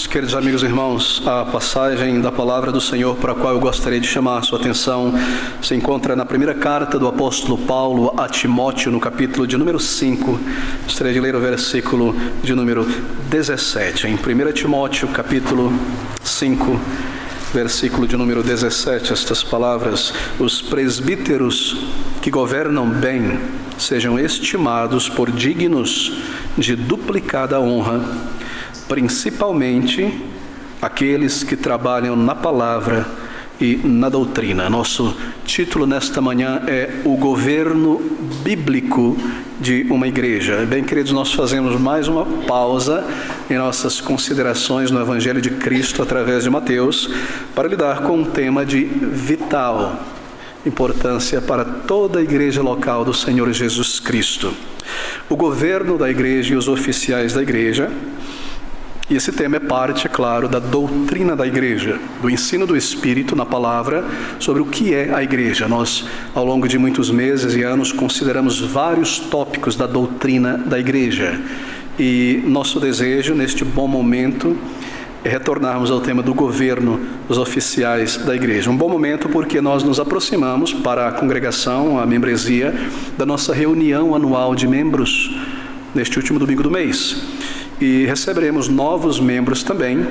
Queridos amigos e irmãos, a passagem da palavra do Senhor para a qual eu gostaria de chamar a sua atenção se encontra na primeira carta do apóstolo Paulo a Timóteo, no capítulo de número 5. Gostaria de ler o versículo de número 17. Em 1 Timóteo, capítulo 5, versículo de número 17, estas palavras: os presbíteros que governam bem sejam estimados por dignos de duplicada honra, principalmente aqueles que trabalham na palavra e na doutrina. Nosso título nesta manhã é o governo bíblico de uma igreja. Bem, queridos, nós fazemos mais uma pausa em nossas considerações no Evangelho de Cristo através de Mateus para lidar com um tema de vital importância para toda a igreja local do Senhor Jesus Cristo: o governo da igreja e os oficiais da igreja. E esse tema é parte, é claro, da doutrina da igreja, do ensino do Espírito na palavra sobre o que é a igreja. Nós, ao longo de muitos meses e anos, consideramos vários tópicos da doutrina da igreja. E nosso desejo, neste bom momento, é retornarmos ao tema do governo dos oficiais da igreja. Um bom momento porque nós nos aproximamos para a congregação, a membresia, da nossa reunião anual de membros, neste último domingo do mês. E receberemos novos membros também,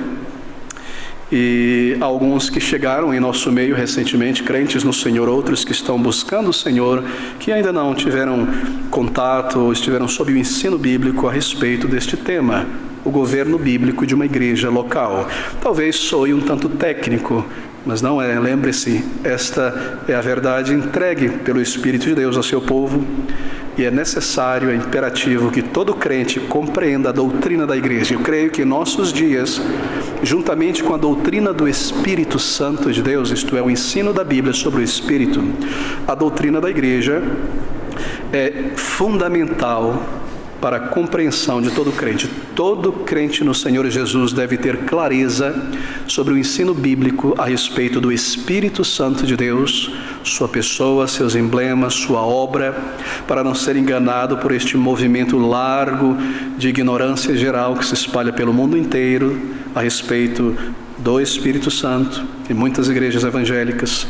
e alguns que chegaram em nosso meio recentemente, crentes no Senhor, outros que estão buscando o Senhor, que ainda não tiveram contato ou estiveram sob o ensino bíblico a respeito deste tema, o governo bíblico de uma igreja local. Talvez soe um tanto técnico, mas não é. Lembre-se, esta é a verdade entregue pelo Espírito de Deus ao seu povo. E é necessário, é imperativo que todo crente compreenda a doutrina da igreja. Eu creio que em nossos dias, juntamente com a doutrina do Espírito Santo de Deus, isto é, o ensino da Bíblia sobre o Espírito, a doutrina da igreja é fundamental para a compreensão de todo crente. Todo crente no Senhor Jesus deve ter clareza sobre o ensino bíblico a respeito do Espírito Santo de Deus, sua pessoa, seus emblemas, sua obra, para não ser enganado por este movimento largo de ignorância geral que se espalha pelo mundo inteiro a respeito do Espírito Santo em muitas igrejas evangélicas,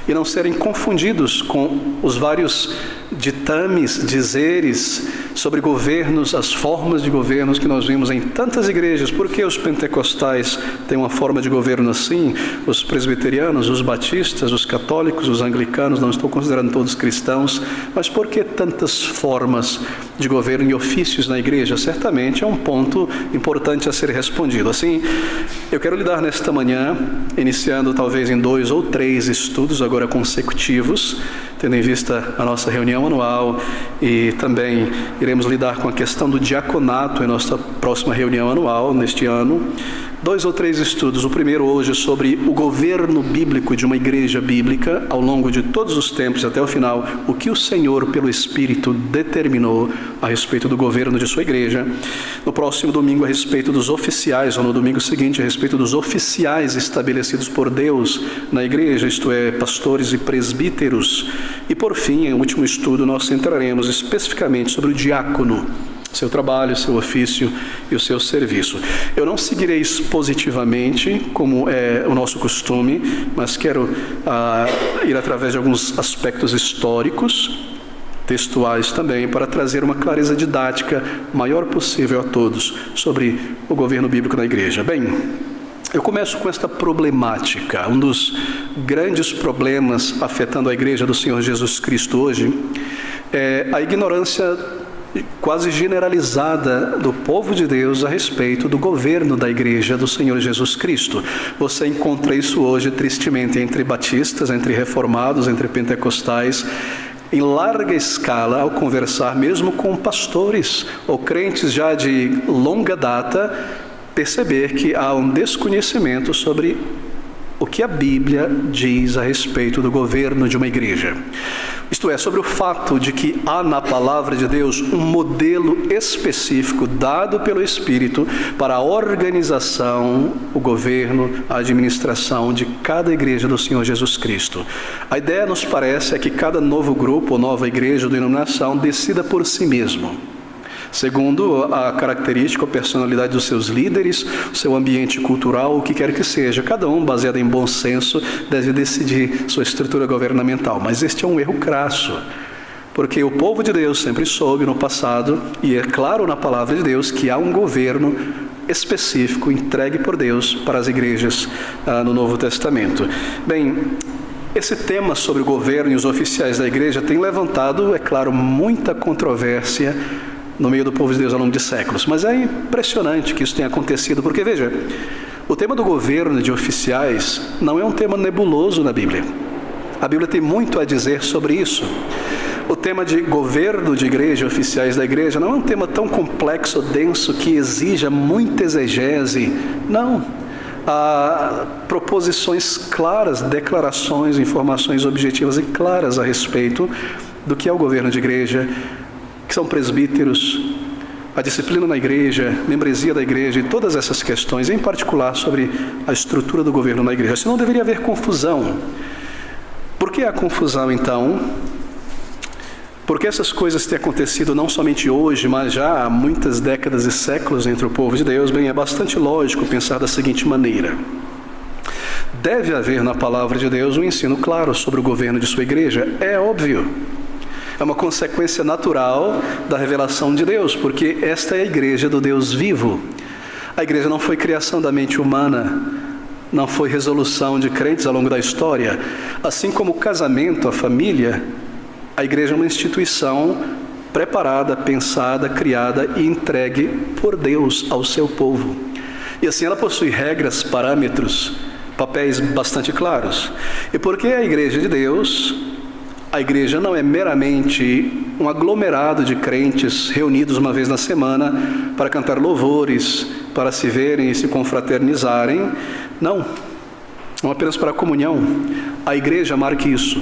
e não serem confundidos com os vários ditames, dizeres sobre governos, as formas de governos que nós vimos em tantas igrejas. Por que os pentecostais têm uma forma de governo assim? Os presbiterianos, os batistas, os católicos, os anglicanos, não estou considerando todos cristãos, mas por que tantas formas de governo e ofícios na igreja? Certamente é um ponto importante a ser respondido. Assim, eu quero lidar nesta manhã, iniciando talvez em 2 ou 3 estudos agora consecutivos, tendo em vista a nossa reunião anual, e também iremos lidar com a questão do diaconato em nossa próxima reunião anual neste ano. 2 ou 3 estudos. O primeiro hoje sobre o governo bíblico de uma igreja bíblica ao longo de todos os tempos até o final, o que o Senhor pelo Espírito determinou a respeito do governo de sua igreja. No próximo domingo a respeito dos oficiais, ou no domingo seguinte a respeito dos oficiais estabelecidos por Deus na igreja, isto é, pastores e presbíteros. E por fim, em último estudo, nós entraremos especificamente sobre o diácono, seu trabalho, seu ofício e o seu serviço. Eu não seguirei expositivamente, como é o nosso costume, mas quero ir através de alguns aspectos históricos, textuais também, para trazer uma clareza didática maior possível a todos sobre o governo bíblico na igreja. Bem, eu começo com esta problemática. Um dos grandes problemas afetando a igreja do Senhor Jesus Cristo hoje é a ignorância quase generalizada do povo de Deus a respeito do governo da igreja do Senhor Jesus Cristo. Você encontra isso hoje, tristemente, entre batistas, entre reformados, entre pentecostais, em larga escala, ao conversar mesmo com pastores ou crentes já de longa data, perceber que há um desconhecimento sobre o que a Bíblia diz a respeito do governo de uma igreja. Isto é, sobre o fato de que há na palavra de Deus um modelo específico dado pelo Espírito para a organização, o governo, a administração de cada igreja do Senhor Jesus Cristo. A ideia, nos parece, é que cada novo grupo ou nova igreja ou denominação decida por si mesmo segundo a característica ou personalidade dos seus líderes, o seu ambiente cultural, o que quer que seja. Cada um, baseado em bom senso, deve decidir sua estrutura governamental. Mas este é um erro crasso, porque o povo de Deus sempre soube no passado, e é claro na palavra de Deus, que há um governo específico entregue por Deus para as igrejas no Novo Testamento. Bem, esse tema sobre o governo e os oficiais da igreja tem levantado, é claro, muita controvérsia no meio do povo de Deus ao longo de séculos. Mas é impressionante que isso tenha acontecido, porque veja, o tema do governo de oficiais não é um tema nebuloso na Bíblia. A Bíblia tem muito a dizer sobre isso. O tema de governo de igreja, oficiais da igreja, não é um tema tão complexo, denso, que exija muita exegese. Não. Há proposições claras, declarações, informações objetivas e claras a respeito do que é o governo de igreja, que são presbíteros, a disciplina na igreja, membresia da igreja e todas essas questões, em particular sobre a estrutura do governo na igreja. Senão deveria haver confusão. Por que há confusão, então? Porque essas coisas têm acontecido não somente hoje, mas já há muitas décadas e séculos entre o povo de Deus. Bem, é bastante lógico pensar da seguinte maneira: deve haver na palavra de Deus um ensino claro sobre o governo de sua igreja. É óbvio. É uma consequência natural da revelação de Deus, porque esta é a igreja do Deus vivo. A igreja não foi criação da mente humana, não foi resolução de crentes ao longo da história. Assim como o casamento, a família, a igreja é uma instituição preparada, pensada, criada e entregue por Deus ao seu povo. E assim ela possui regras, parâmetros, papéis bastante claros. E porque a igreja de Deus, a igreja não é meramente um aglomerado de crentes reunidos uma vez na semana para cantar louvores, para se verem e se confraternizarem. Não apenas para a comunhão. A igreja marca isso.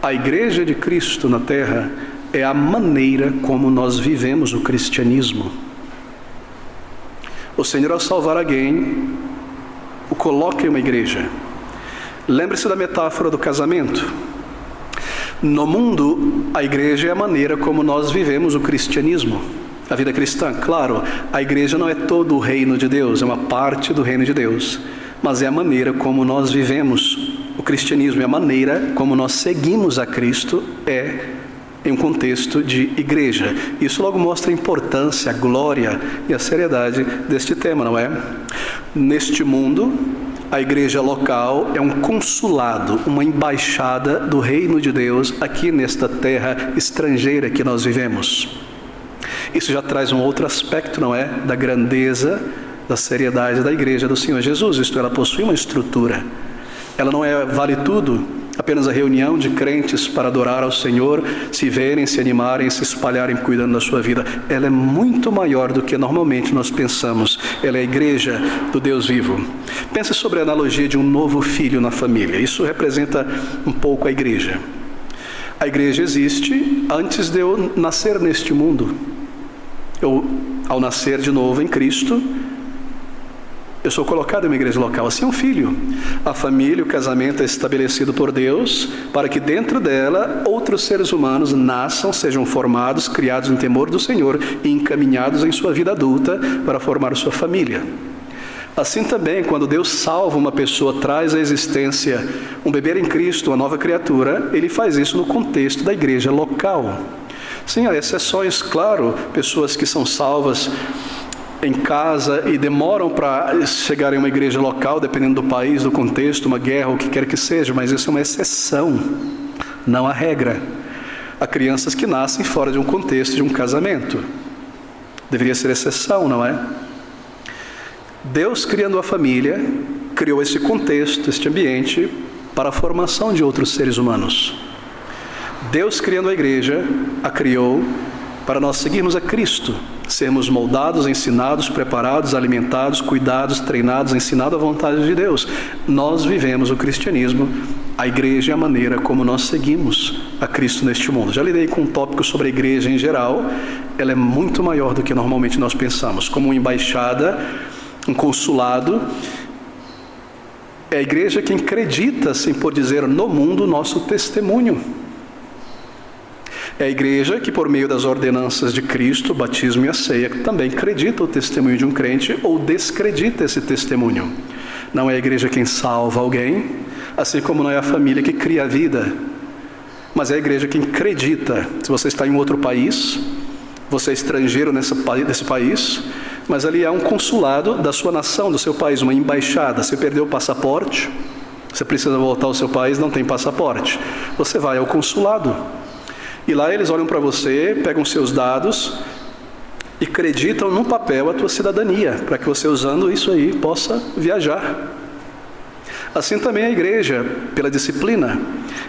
A igreja de Cristo na terra é a maneira como nós vivemos o cristianismo. O Senhor, ao salvar alguém, o coloca em uma igreja. Lembre-se da metáfora do casamento. No mundo, a igreja é a maneira como nós vivemos o cristianismo, a vida cristã. Claro, a igreja não é todo o reino de Deus, é uma parte do reino de Deus, mas é a maneira como nós vivemos o cristianismo, é a maneira como nós seguimos a Cristo, em um contexto de igreja. Isso logo mostra a importância, a glória e a seriedade deste tema, não é? Neste mundo, a igreja local é um consulado, uma embaixada do reino de Deus aqui nesta terra estrangeira que nós vivemos. Isso já traz um outro aspecto, não é? Da grandeza, da seriedade da igreja do Senhor Jesus. Isto, ela possui uma estrutura. Ela não vale tudo, apenas a reunião de crentes para adorar ao Senhor, se verem, se animarem, se espalharem cuidando da sua vida. Ela é muito maior do que normalmente nós pensamos. Ela é a igreja do Deus vivo. Pense sobre a analogia de um novo filho na família. Isso representa um pouco a igreja. A igreja existe antes de eu nascer neste mundo. Ao nascer de novo em Cristo, eu sou colocado em uma igreja local. Assim é um filho. A família, o casamento é estabelecido por Deus para que dentro dela outros seres humanos nasçam, sejam formados, criados em temor do Senhor e encaminhados em sua vida adulta para formar sua família. Assim também, quando Deus salva uma pessoa, traz à existência um bebê em Cristo, uma nova criatura, Ele faz isso no contexto da igreja local. Sim, há exceções, claro, pessoas que são salvas em casa e demoram para chegar em uma igreja local, dependendo do país, do contexto, uma guerra, o que quer que seja, mas isso é uma exceção, não a regra. Há crianças que nascem fora de um contexto de um casamento. Deveria ser exceção, não é? Deus, criando a família, criou esse contexto, este ambiente, para a formação de outros seres humanos. Deus, criando a igreja, a criou para nós seguirmos a Cristo, sermos moldados, ensinados, preparados, alimentados, cuidados, treinados, ensinados à vontade de Deus. Nós vivemos o cristianismo, a igreja é a maneira como nós seguimos a Cristo neste mundo. Já lidei com um tópico sobre a igreja em geral. Ela é muito maior do que normalmente nós pensamos. Como uma embaixada, um consulado, é a igreja quem acredita, assim por dizer, no mundo, nosso testemunho. É a igreja que, por meio das ordenanças de Cristo, o batismo e a ceia, também acredita o testemunho de um crente ou descredita esse testemunho. Não é a igreja quem salva alguém, assim como não é a família que cria a vida, mas é a igreja quem acredita. Se você está em outro país, você é estrangeiro nesse país, mas ali há um consulado da sua nação, do seu país, uma embaixada. Você perdeu o passaporte, você precisa voltar ao seu país, não tem passaporte. Você vai ao consulado. E lá eles olham para você, pegam seus dados e acreditam no papel a tua cidadania, para que você, usando isso aí, possa viajar. Assim também a igreja, pela disciplina,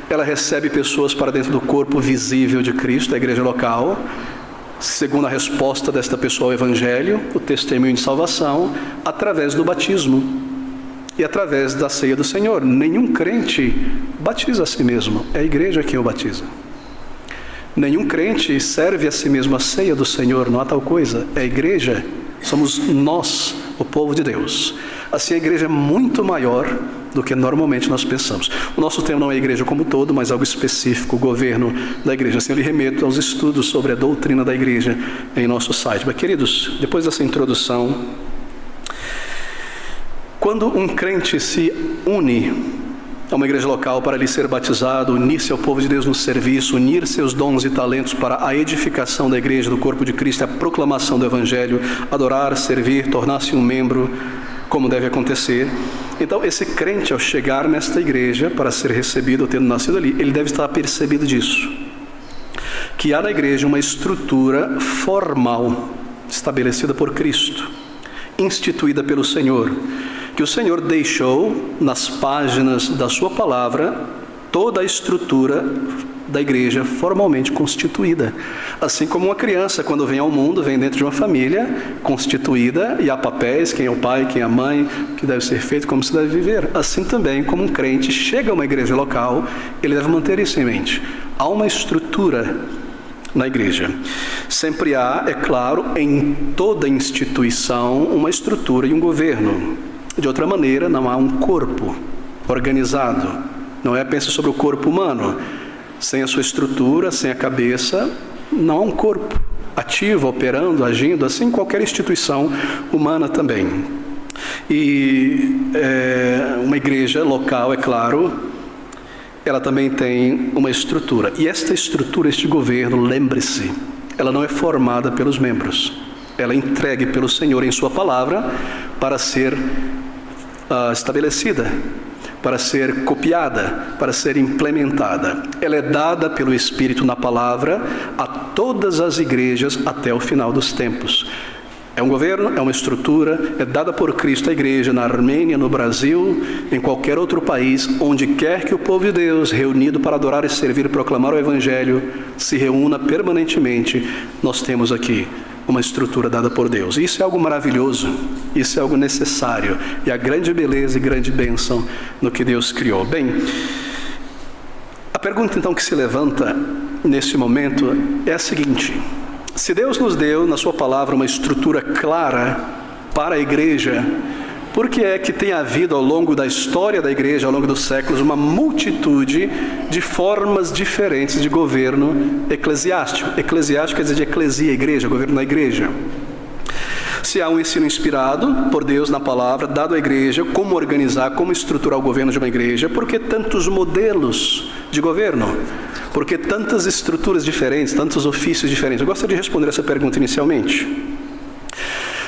ela recebe pessoas para dentro do corpo visível de Cristo, a igreja local, segundo a resposta desta pessoa ao Evangelho, o testemunho de salvação, através do batismo e através da ceia do Senhor. Nenhum crente batiza a si mesmo, é a igreja quem o batiza. Nenhum crente serve a si mesmo a ceia do Senhor, não há tal coisa, é a igreja, somos nós, o povo de Deus. Assim a igreja é muito maior do que normalmente nós pensamos. O nosso tema não é a igreja como todo, mas algo específico, o governo da igreja. Assim eu lhe remeto aos estudos sobre a doutrina da igreja em nosso site. Mas queridos, depois dessa introdução, quando um crente se une a uma igreja local para lhe ser batizado, unir-se ao povo de Deus no serviço, unir seus dons e talentos para a edificação da igreja, do corpo de Cristo, a proclamação do Evangelho, adorar, servir, tornar-se um membro, como deve acontecer. Então, esse crente, ao chegar nesta igreja para ser recebido, tendo nascido ali, ele deve estar percebido disso, que há na igreja uma estrutura formal estabelecida por Cristo, instituída pelo Senhor, que o Senhor deixou nas páginas da sua palavra toda a estrutura da igreja formalmente constituída. Assim como uma criança, quando vem ao mundo, vem dentro de uma família constituída e há papéis, quem é o pai, quem é a mãe, o que deve ser feito, como se deve viver. Assim também, como um crente chega a uma igreja local, ele deve manter isso em mente. Há uma estrutura na igreja. Sempre há, é claro, em toda instituição, uma estrutura e um governo. De outra maneira, não há um corpo organizado. Não é, pensa sobre o corpo humano. Sem a sua estrutura, sem a cabeça, não há um corpo ativo, operando, agindo, assim qualquer instituição humana também. E uma igreja local, é claro, ela também tem uma estrutura. E esta estrutura, este governo, lembre-se, ela não é formada pelos membros. Ela é entregue pelo Senhor em sua palavra para ser estabelecida, para ser copiada, para ser implementada. Ela é dada pelo Espírito na palavra a todas as igrejas até o final dos tempos. É um governo, é uma estrutura, é dada por Cristo à igreja na Armênia, no Brasil, em qualquer outro país, onde quer que o povo de Deus, reunido para adorar e servir e proclamar o Evangelho, se reúna permanentemente, nós temos aqui uma estrutura dada por Deus. Isso é algo maravilhoso, isso é algo necessário, e a grande beleza e grande bênção no que Deus criou. Bem, a pergunta então que se levanta nesse momento é a seguinte: se Deus nos deu na sua palavra uma estrutura clara para a igreja, por que é que tem havido ao longo da história da igreja, ao longo dos séculos, uma multitude de formas diferentes de governo eclesiástico? Eclesiástico quer dizer de eclesia, igreja, governo da igreja. Se há um ensino inspirado por Deus na palavra, dado à igreja, como organizar, como estruturar o governo de uma igreja, por que tantos modelos de governo? Por que tantas estruturas diferentes, tantos ofícios diferentes? Eu gostaria de responder essa pergunta inicialmente.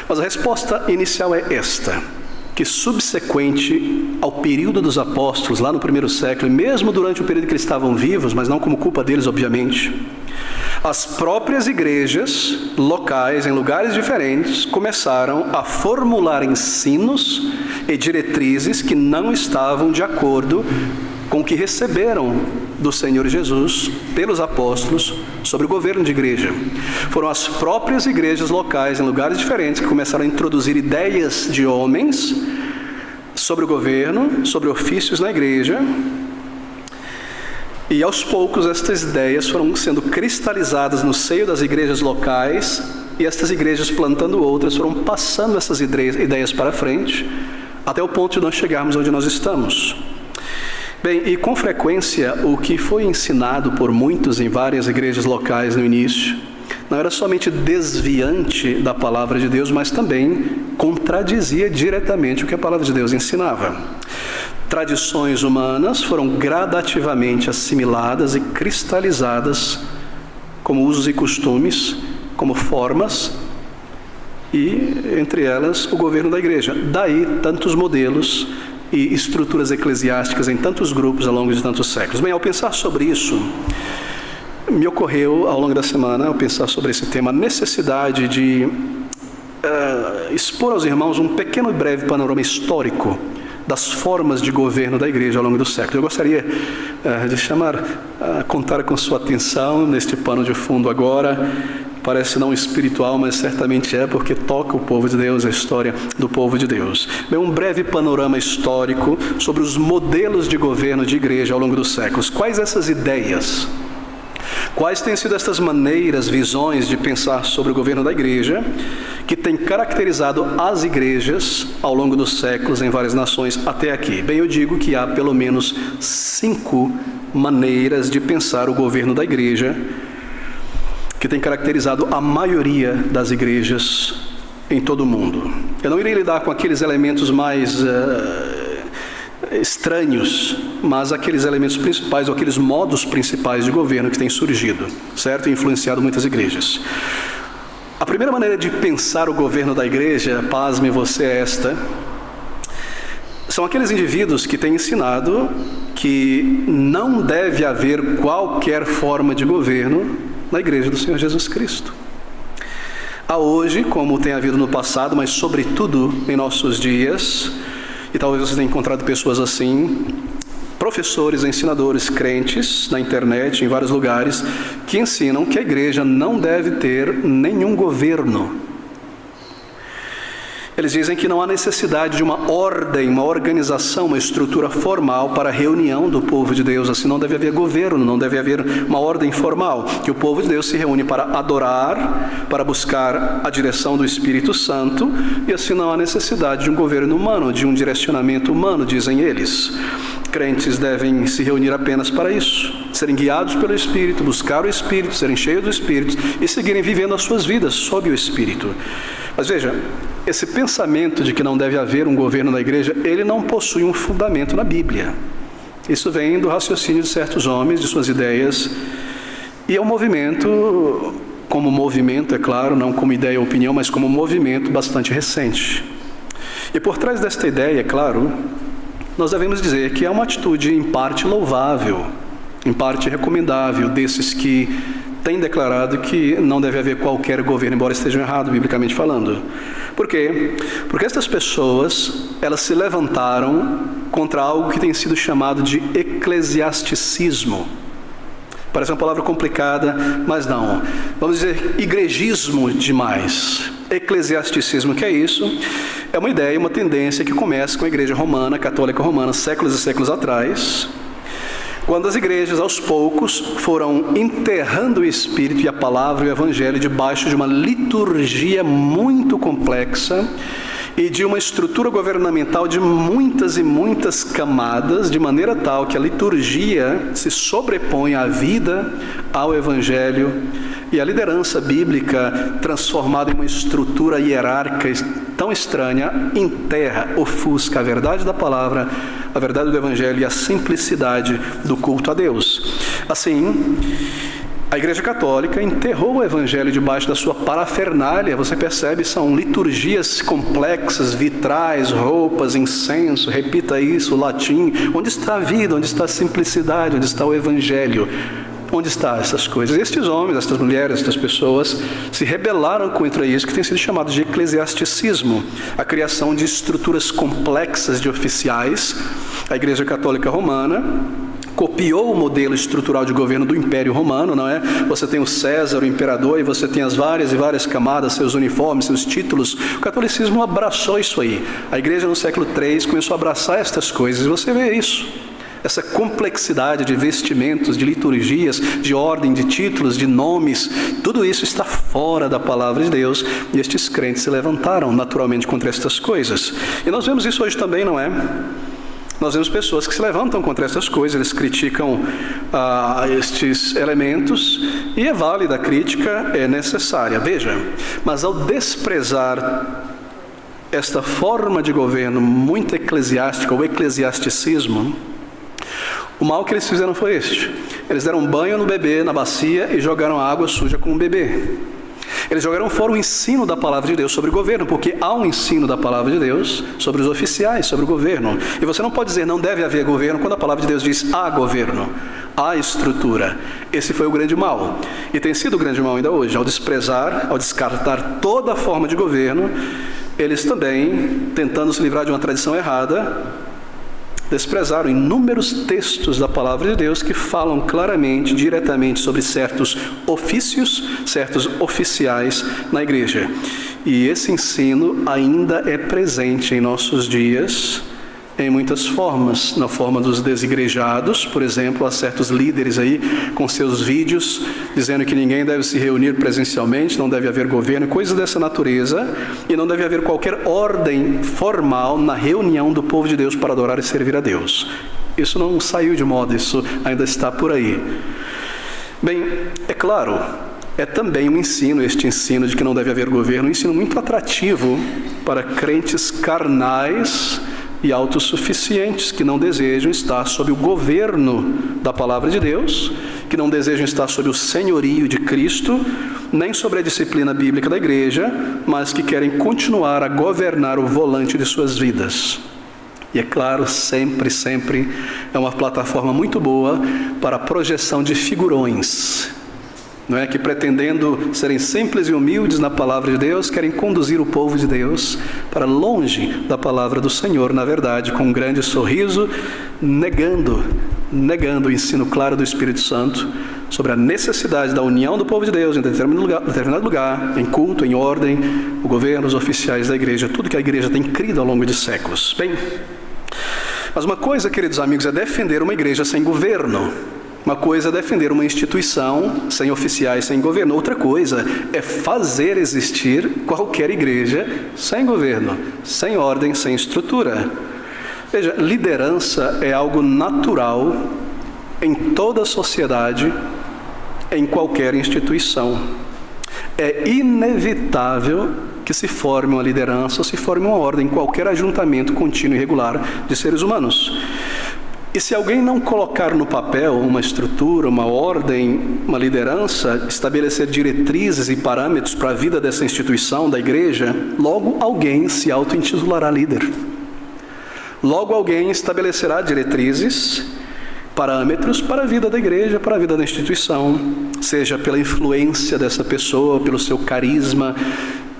Mas a resposta inicial é esta: que subsequente ao período dos apóstolos, lá no primeiro século, e mesmo durante o período que eles estavam vivos, mas não como culpa deles, obviamente, as próprias igrejas locais, em lugares diferentes, começaram a formular ensinos e diretrizes que não estavam de acordo com o que receberam do Senhor Jesus pelos apóstolos sobre o governo de igreja. Foram as próprias igrejas locais, em lugares diferentes, que começaram a introduzir ideias de homens sobre o governo, sobre ofícios na igreja. E aos poucos estas ideias foram sendo cristalizadas no seio das igrejas locais, e estas igrejas, plantando outras, foram passando essas ideias para frente, até o ponto de nós chegarmos onde nós estamos. Bem, e com frequência o que foi ensinado por muitos em várias igrejas locais no início não era somente desviante da palavra de Deus, mas também contradizia diretamente o que a palavra de Deus ensinava. Tradições humanas foram gradativamente assimiladas e cristalizadas como usos e costumes, como formas, e entre elas o governo da igreja. Daí tantos modelos e estruturas eclesiásticas em tantos grupos ao longo de tantos séculos. Bem, ao pensar sobre isso, me ocorreu ao longo da semana, ao pensar sobre esse tema, a necessidade de expor aos irmãos um pequeno e breve panorama histórico das formas de governo da igreja ao longo do século. Eu gostaria de contar com sua atenção neste pano de fundo agora. Parece não espiritual, mas certamente é, porque toca o povo de Deus, a história do povo de Deus. Bem, um breve panorama histórico sobre os modelos de governo de igreja ao longo dos séculos. Quais essas ideias? Quais têm sido estas maneiras, visões de pensar sobre o governo da igreja que tem caracterizado as igrejas ao longo dos séculos em várias nações até aqui? Bem, eu digo que há pelo menos 5 maneiras de pensar o governo da igreja que tem caracterizado a maioria das igrejas em todo o mundo. Eu não irei lidar com aqueles elementos mais estranhos, mas aqueles elementos principais, ou aqueles modos principais de governo que têm surgido, certo? E influenciado muitas igrejas. A primeira maneira de pensar o governo da igreja, pasme você, é esta: são aqueles indivíduos que têm ensinado que não deve haver qualquer forma de governo na igreja do Senhor Jesus Cristo. Há hoje, como tem havido no passado, mas sobretudo em nossos dias, e talvez você tenha encontrado pessoas assim, professores, ensinadores, crentes na internet, em vários lugares, que ensinam que a igreja não deve ter nenhum governo. Eles dizem que não há necessidade de uma ordem, uma organização, uma estrutura formal para a reunião do povo de Deus. Assim, não deve haver governo, não deve haver uma ordem formal. Que o povo de Deus se reúne para adorar, para buscar a direção do Espírito Santo, e assim não há necessidade de um governo humano, de um direcionamento humano, dizem eles. Crentes devem se reunir apenas para isso, serem guiados pelo Espírito, buscar o Espírito, serem cheios do Espírito e seguirem vivendo as suas vidas sob o Espírito. Mas veja, esse pensamento de que não deve haver um governo na igreja, ele não possui um fundamento na Bíblia. Isso vem do raciocínio de certos homens, de suas ideias, e é um movimento, como movimento, é claro, não como ideia ou opinião, mas como movimento bastante recente. E por trás desta ideia, é claro, nós devemos dizer que é uma atitude em parte louvável, em parte recomendável, desses que têm declarado que não deve haver qualquer governo, embora estejam errados, biblicamente falando. Por quê? Porque estas pessoas, elas se levantaram contra algo que tem sido chamado de eclesiasticismo. Parece uma palavra complicada, mas não. Vamos dizer igrejismo demais. Eclesiasticismo, que é isso? É uma ideia, uma tendência que começa com a igreja romana, católica romana, séculos e séculos atrás, quando as igrejas, aos poucos, foram enterrando o Espírito e a palavra e o Evangelho debaixo de uma liturgia muito complexa e de uma estrutura governamental de muitas e muitas camadas, de maneira tal que a liturgia se sobrepõe à vida, ao Evangelho, e a liderança bíblica, transformada em uma estrutura hierárquica tão estranha, enterra, ofusca a verdade da palavra, a verdade do Evangelho e a simplicidade do culto a Deus. Assim, a Igreja Católica enterrou o Evangelho debaixo da sua parafernália. Você percebe, são liturgias complexas, vitrais, roupas, incenso, repita isso, latim. Onde está a vida? Onde está a simplicidade? Onde está o Evangelho? Onde estão essas coisas? Estes homens, estas mulheres, estas pessoas se rebelaram contra isso, que tem sido chamado de eclesiasticismo, a criação de estruturas complexas de oficiais. A Igreja Católica Romana copiou o modelo estrutural de governo do Império Romano, não é? Você tem o César, o imperador, e você tem as várias e várias camadas, seus uniformes, seus títulos. O catolicismo abraçou isso aí. A igreja no século III começou a abraçar estas coisas, e você vê isso. Essa complexidade de vestimentos, de liturgias, de ordem, de títulos, de nomes, tudo isso está fora da palavra de Deus, e estes crentes se levantaram naturalmente contra estas coisas. E nós vemos isso hoje também, não é? nós vemos pessoas que se levantam contra essas coisas, eles criticam estes elementos, e é válida a crítica, é necessária. Veja, mas ao desprezar esta forma de governo muito eclesiástica, o eclesiasticismo, o mal que eles fizeram foi este: eles deram banho no bebê na bacia e jogaram água suja com o bebê. Eles jogaram fora o ensino da palavra de Deus sobre o governo, porque há um ensino da palavra de Deus sobre os oficiais, sobre o governo. E você não pode dizer não deve haver governo quando a palavra de Deus diz há governo, há estrutura. Esse foi o grande mal. E tem sido o grande mal ainda hoje. Ao desprezar, ao descartar toda forma de governo, eles também, tentando se livrar de uma tradição errada, desprezaram inúmeros textos da palavra de Deus que falam claramente, diretamente sobre certos ofícios, certos oficiais na igreja. E esse ensino ainda é presente em nossos dias, em muitas formas. Na forma dos desigrejados, por exemplo, há certos líderes aí com seus vídeos dizendo que ninguém deve se reunir presencialmente, não deve haver governo, coisas dessa natureza, e não deve haver qualquer ordem formal na reunião do povo de Deus para adorar e servir a Deus. Isso não saiu de moda, isso ainda está por aí. Bem, é claro, é também um ensino, este ensino de que não deve haver governo, um ensino muito atrativo para crentes carnais e autossuficientes, que não desejam estar sob o governo da palavra de Deus, que não desejam estar sob o senhorio de Cristo, nem sobre a disciplina bíblica da igreja, mas que querem continuar a governar o volante de suas vidas. E é claro, sempre é uma plataforma muito boa para a projeção de figurões, não é? Que pretendendo serem simples e humildes na palavra de Deus, querem conduzir o povo de Deus para longe da palavra do Senhor, na verdade, com um grande sorriso, negando o ensino claro do Espírito Santo sobre a necessidade da união do povo de Deus em determinado lugar, em culto, em ordem, o governo, os oficiais da igreja, tudo que a igreja tem crido ao longo de séculos. Bem, mas uma coisa, queridos amigos, é defender uma igreja sem governo. Uma coisa é defender uma instituição sem oficiais, sem governo. Outra coisa é fazer existir qualquer igreja sem governo, sem ordem, sem estrutura. Veja, liderança é algo natural em toda a sociedade, em qualquer instituição. É inevitável que se forme uma liderança ou se forme uma ordem em qualquer ajuntamento contínuo e regular de seres humanos. E se alguém não colocar no papel uma estrutura, uma ordem, uma liderança, estabelecer diretrizes e parâmetros para a vida dessa instituição, da igreja, logo alguém se auto-intitulará líder. Logo alguém estabelecerá diretrizes, parâmetros para a vida da igreja, para a vida da instituição, seja pela influência dessa pessoa, pelo seu carisma,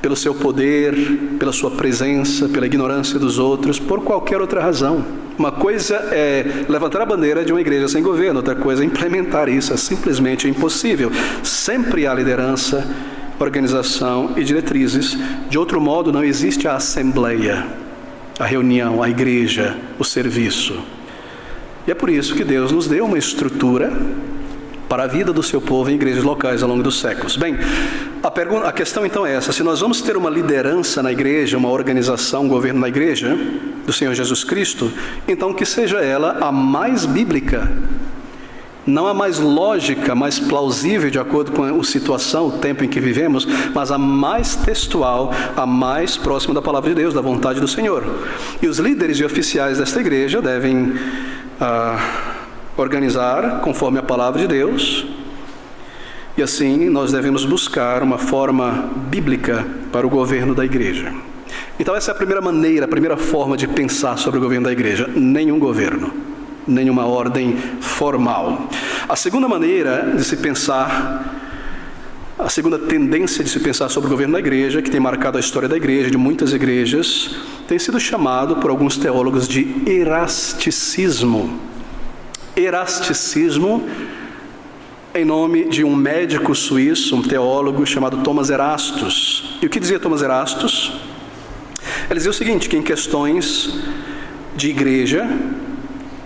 pelo seu poder, pela sua presença, pela ignorância dos outros, por qualquer outra razão. Uma coisa é levantar a bandeira de uma igreja sem governo, outra coisa é implementar isso, é simplesmente impossível. Sempre há liderança, organização e diretrizes. De outro modo, não existe a assembleia, a reunião, a igreja, o serviço. E é por isso que Deus nos deu uma estrutura para a vida do seu povo em igrejas locais ao longo dos séculos. Bem, a questão então é essa: se nós vamos ter uma liderança na igreja, uma organização, um governo na igreja do Senhor Jesus Cristo, então que seja ela a mais bíblica, não a mais lógica, mais plausível de acordo com a situação, o tempo em que vivemos, mas a mais textual, a mais próxima da palavra de Deus, da vontade do Senhor. E os líderes e oficiais desta igreja devem organizar conforme a palavra de Deus, e assim nós devemos buscar uma forma bíblica para o governo da igreja. Então essa é a primeira maneira, a primeira forma de pensar sobre o governo da igreja: nenhum governo, nenhuma ordem formal. A segunda maneira de se pensar, a segunda tendência de se pensar sobre o governo da igreja, que tem marcado a história da igreja, de muitas igrejas, tem sido chamado por alguns teólogos de erasticismo. Erasticismo em nome de um médico suíço, um teólogo chamado Thomas Erastus. E o que dizia Thomas Erastus? Ele dizia o seguinte, que em questões de igreja,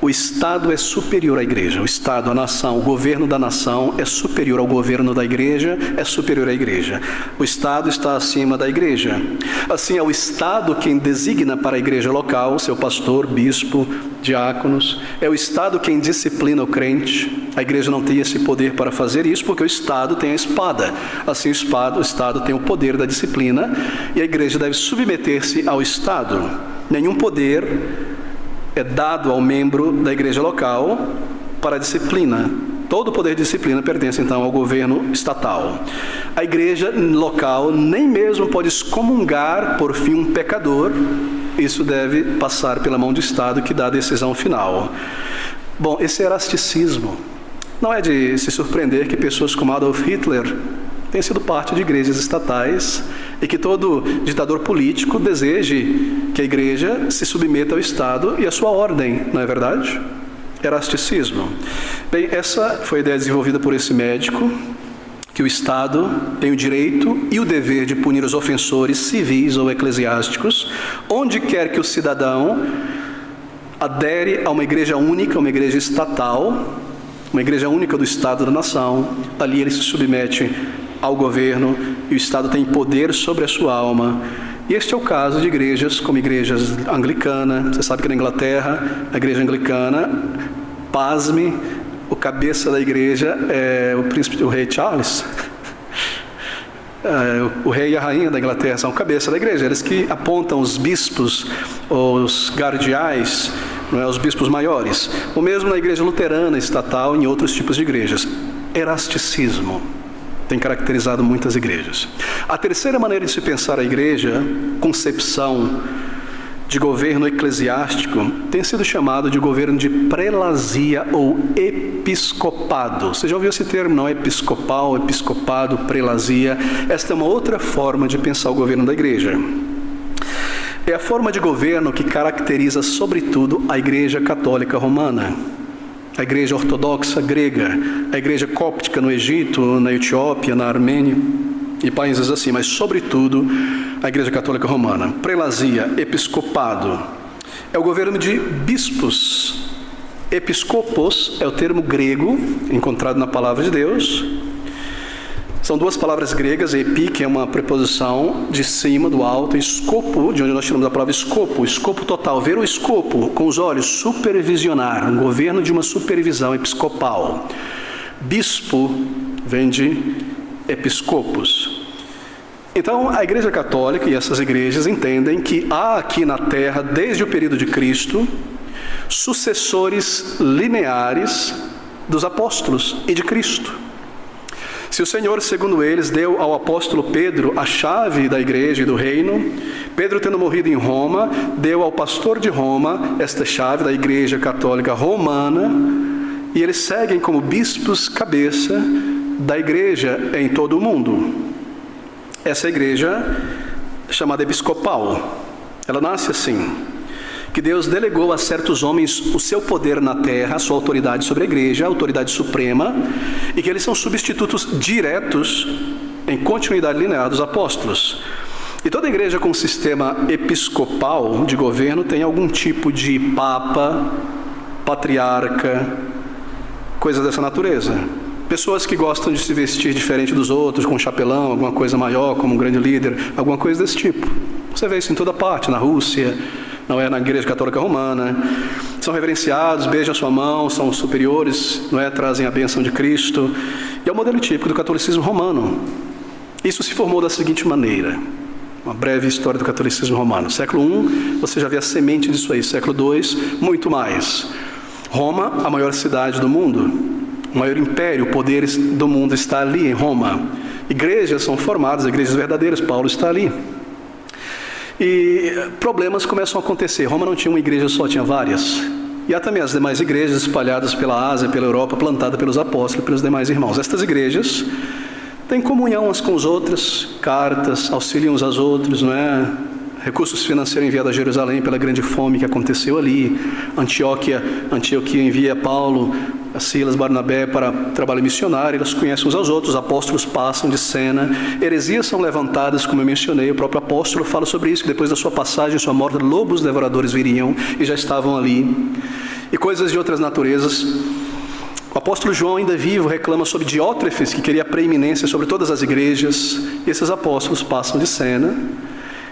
O Estado é superior à igreja. O Estado, a nação, o governo da nação é superior ao governo da igreja, é superior à igreja. O Estado está acima da igreja. Assim, é o Estado quem designa para a igreja local seu pastor, bispo, diáconos. É o Estado quem disciplina o crente. A igreja não tem esse poder para fazer isso, porque o Estado tem a espada. Assim, o Estado tem o poder da disciplina e a igreja deve submeter-se ao Estado. Nenhum poder é dado ao membro da igreja local para a disciplina. Todo o poder de disciplina pertence, então, ao governo estatal. A igreja local nem mesmo pode excomungar, por fim, um pecador. Isso deve passar pela mão do Estado, que dá a decisão final. Bom, esse erasticismo. Não é de se surpreender que pessoas como Adolf Hitler tenham sido parte de igrejas estatais e que todo ditador político deseje que a igreja se submeta ao Estado e à sua ordem, não é verdade? Erasticismo. Bem, essa foi a ideia desenvolvida por esse médico, que o Estado tem o direito e o dever de punir os ofensores civis ou eclesiásticos, onde quer que o cidadão adere a uma igreja única, uma igreja estatal, uma igreja única do Estado da nação. Ali ele se submete ao governo e o Estado tem poder sobre a sua alma. E este é o caso de igrejas como a igreja anglicana. Você sabe que na Inglaterra, a igreja anglicana, pasme, o cabeça da igreja é o rei Charles. O rei e a rainha da Inglaterra são cabeça da igreja. Eles que apontam os bispos, os cardeais, não é, os bispos maiores. O mesmo na igreja luterana estatal e em outros tipos de igrejas. Erasticismo tem caracterizado muitas igrejas. A terceira maneira de se pensar a igreja, concepção de governo eclesiástico, tem sido chamado de governo de prelazia ou episcopado. Você já ouviu esse termo, não? Episcopal, episcopado, prelazia. Esta é uma outra forma de pensar o governo da igreja. É a forma de governo que caracteriza, sobretudo, a Igreja Católica Romana, a Igreja Ortodoxa grega, a Igreja Cóptica no Egito, na Etiópia, na Armênia e países assim, mas, sobretudo, a Igreja Católica Romana. Prelazia, episcopado, é o governo de bispos. Episcopos é o termo grego encontrado na Palavra de Deus. São duas palavras gregas, epi, que é uma preposição de cima, do alto, e escopo, de onde nós tiramos a palavra escopo, escopo total, ver o escopo com os olhos, supervisionar, um governo de uma supervisão episcopal. Bispo vem de episcopos. Então, a Igreja Católica e essas igrejas entendem que há aqui na Terra, desde o período de Cristo, sucessores lineares dos apóstolos e de Cristo. Se o Senhor, segundo eles, deu ao apóstolo Pedro a chave da igreja e do reino, Pedro, tendo morrido em Roma, deu ao pastor de Roma esta chave da Igreja Católica Romana, e eles seguem como bispos cabeça da igreja em todo o mundo. Essa igreja é chamada episcopal. Ela nasce assim, que Deus delegou a certos homens o seu poder na terra, a sua autoridade sobre a igreja, a autoridade suprema, e que eles são substitutos diretos, em continuidade linear, dos apóstolos. E toda igreja com sistema episcopal de governo tem algum tipo de papa, patriarca, coisa dessa natureza. Pessoas que gostam de se vestir diferente dos outros, com um chapelão, alguma coisa maior, como um grande líder, alguma coisa desse tipo. Você vê isso em toda parte, na Rússia, não é, na Igreja Católica Romana. São reverenciados, beijam a sua mão, são superiores, não é, trazem a bênção de Cristo. E é o modelo típico do catolicismo romano. Isso se formou da seguinte maneira. Uma breve história do catolicismo romano. Século I, você já vê a semente disso aí. Século II, muito mais. Roma, a maior cidade do mundo, o maior império, o poder do mundo está ali em Roma. Igrejas são formadas, igrejas verdadeiras, Paulo está ali. E problemas começam a acontecer. Roma não tinha uma igreja só, tinha várias. E há também as demais igrejas espalhadas pela Ásia, pela Europa, plantadas pelos apóstolos, pelos demais irmãos. Estas igrejas têm comunhão umas com as outras, cartas, auxiliam uns aos outros, não é? Recursos financeiros enviados a Jerusalém pela grande fome que aconteceu ali. Antioquia envia Paulo, Silas, Barnabé para trabalho missionário. Eles conhecem uns aos outros, os apóstolos passam de cena. Heresias são levantadas, como eu mencionei. O próprio apóstolo fala sobre isso, que depois da sua passagem, sua morte, lobos devoradores viriam e já estavam ali. e coisas de outras naturezas. O apóstolo João, ainda vivo, reclama sobre Diótrefes, que queria preeminência sobre todas as igrejas, e esses apóstolos passam de cena,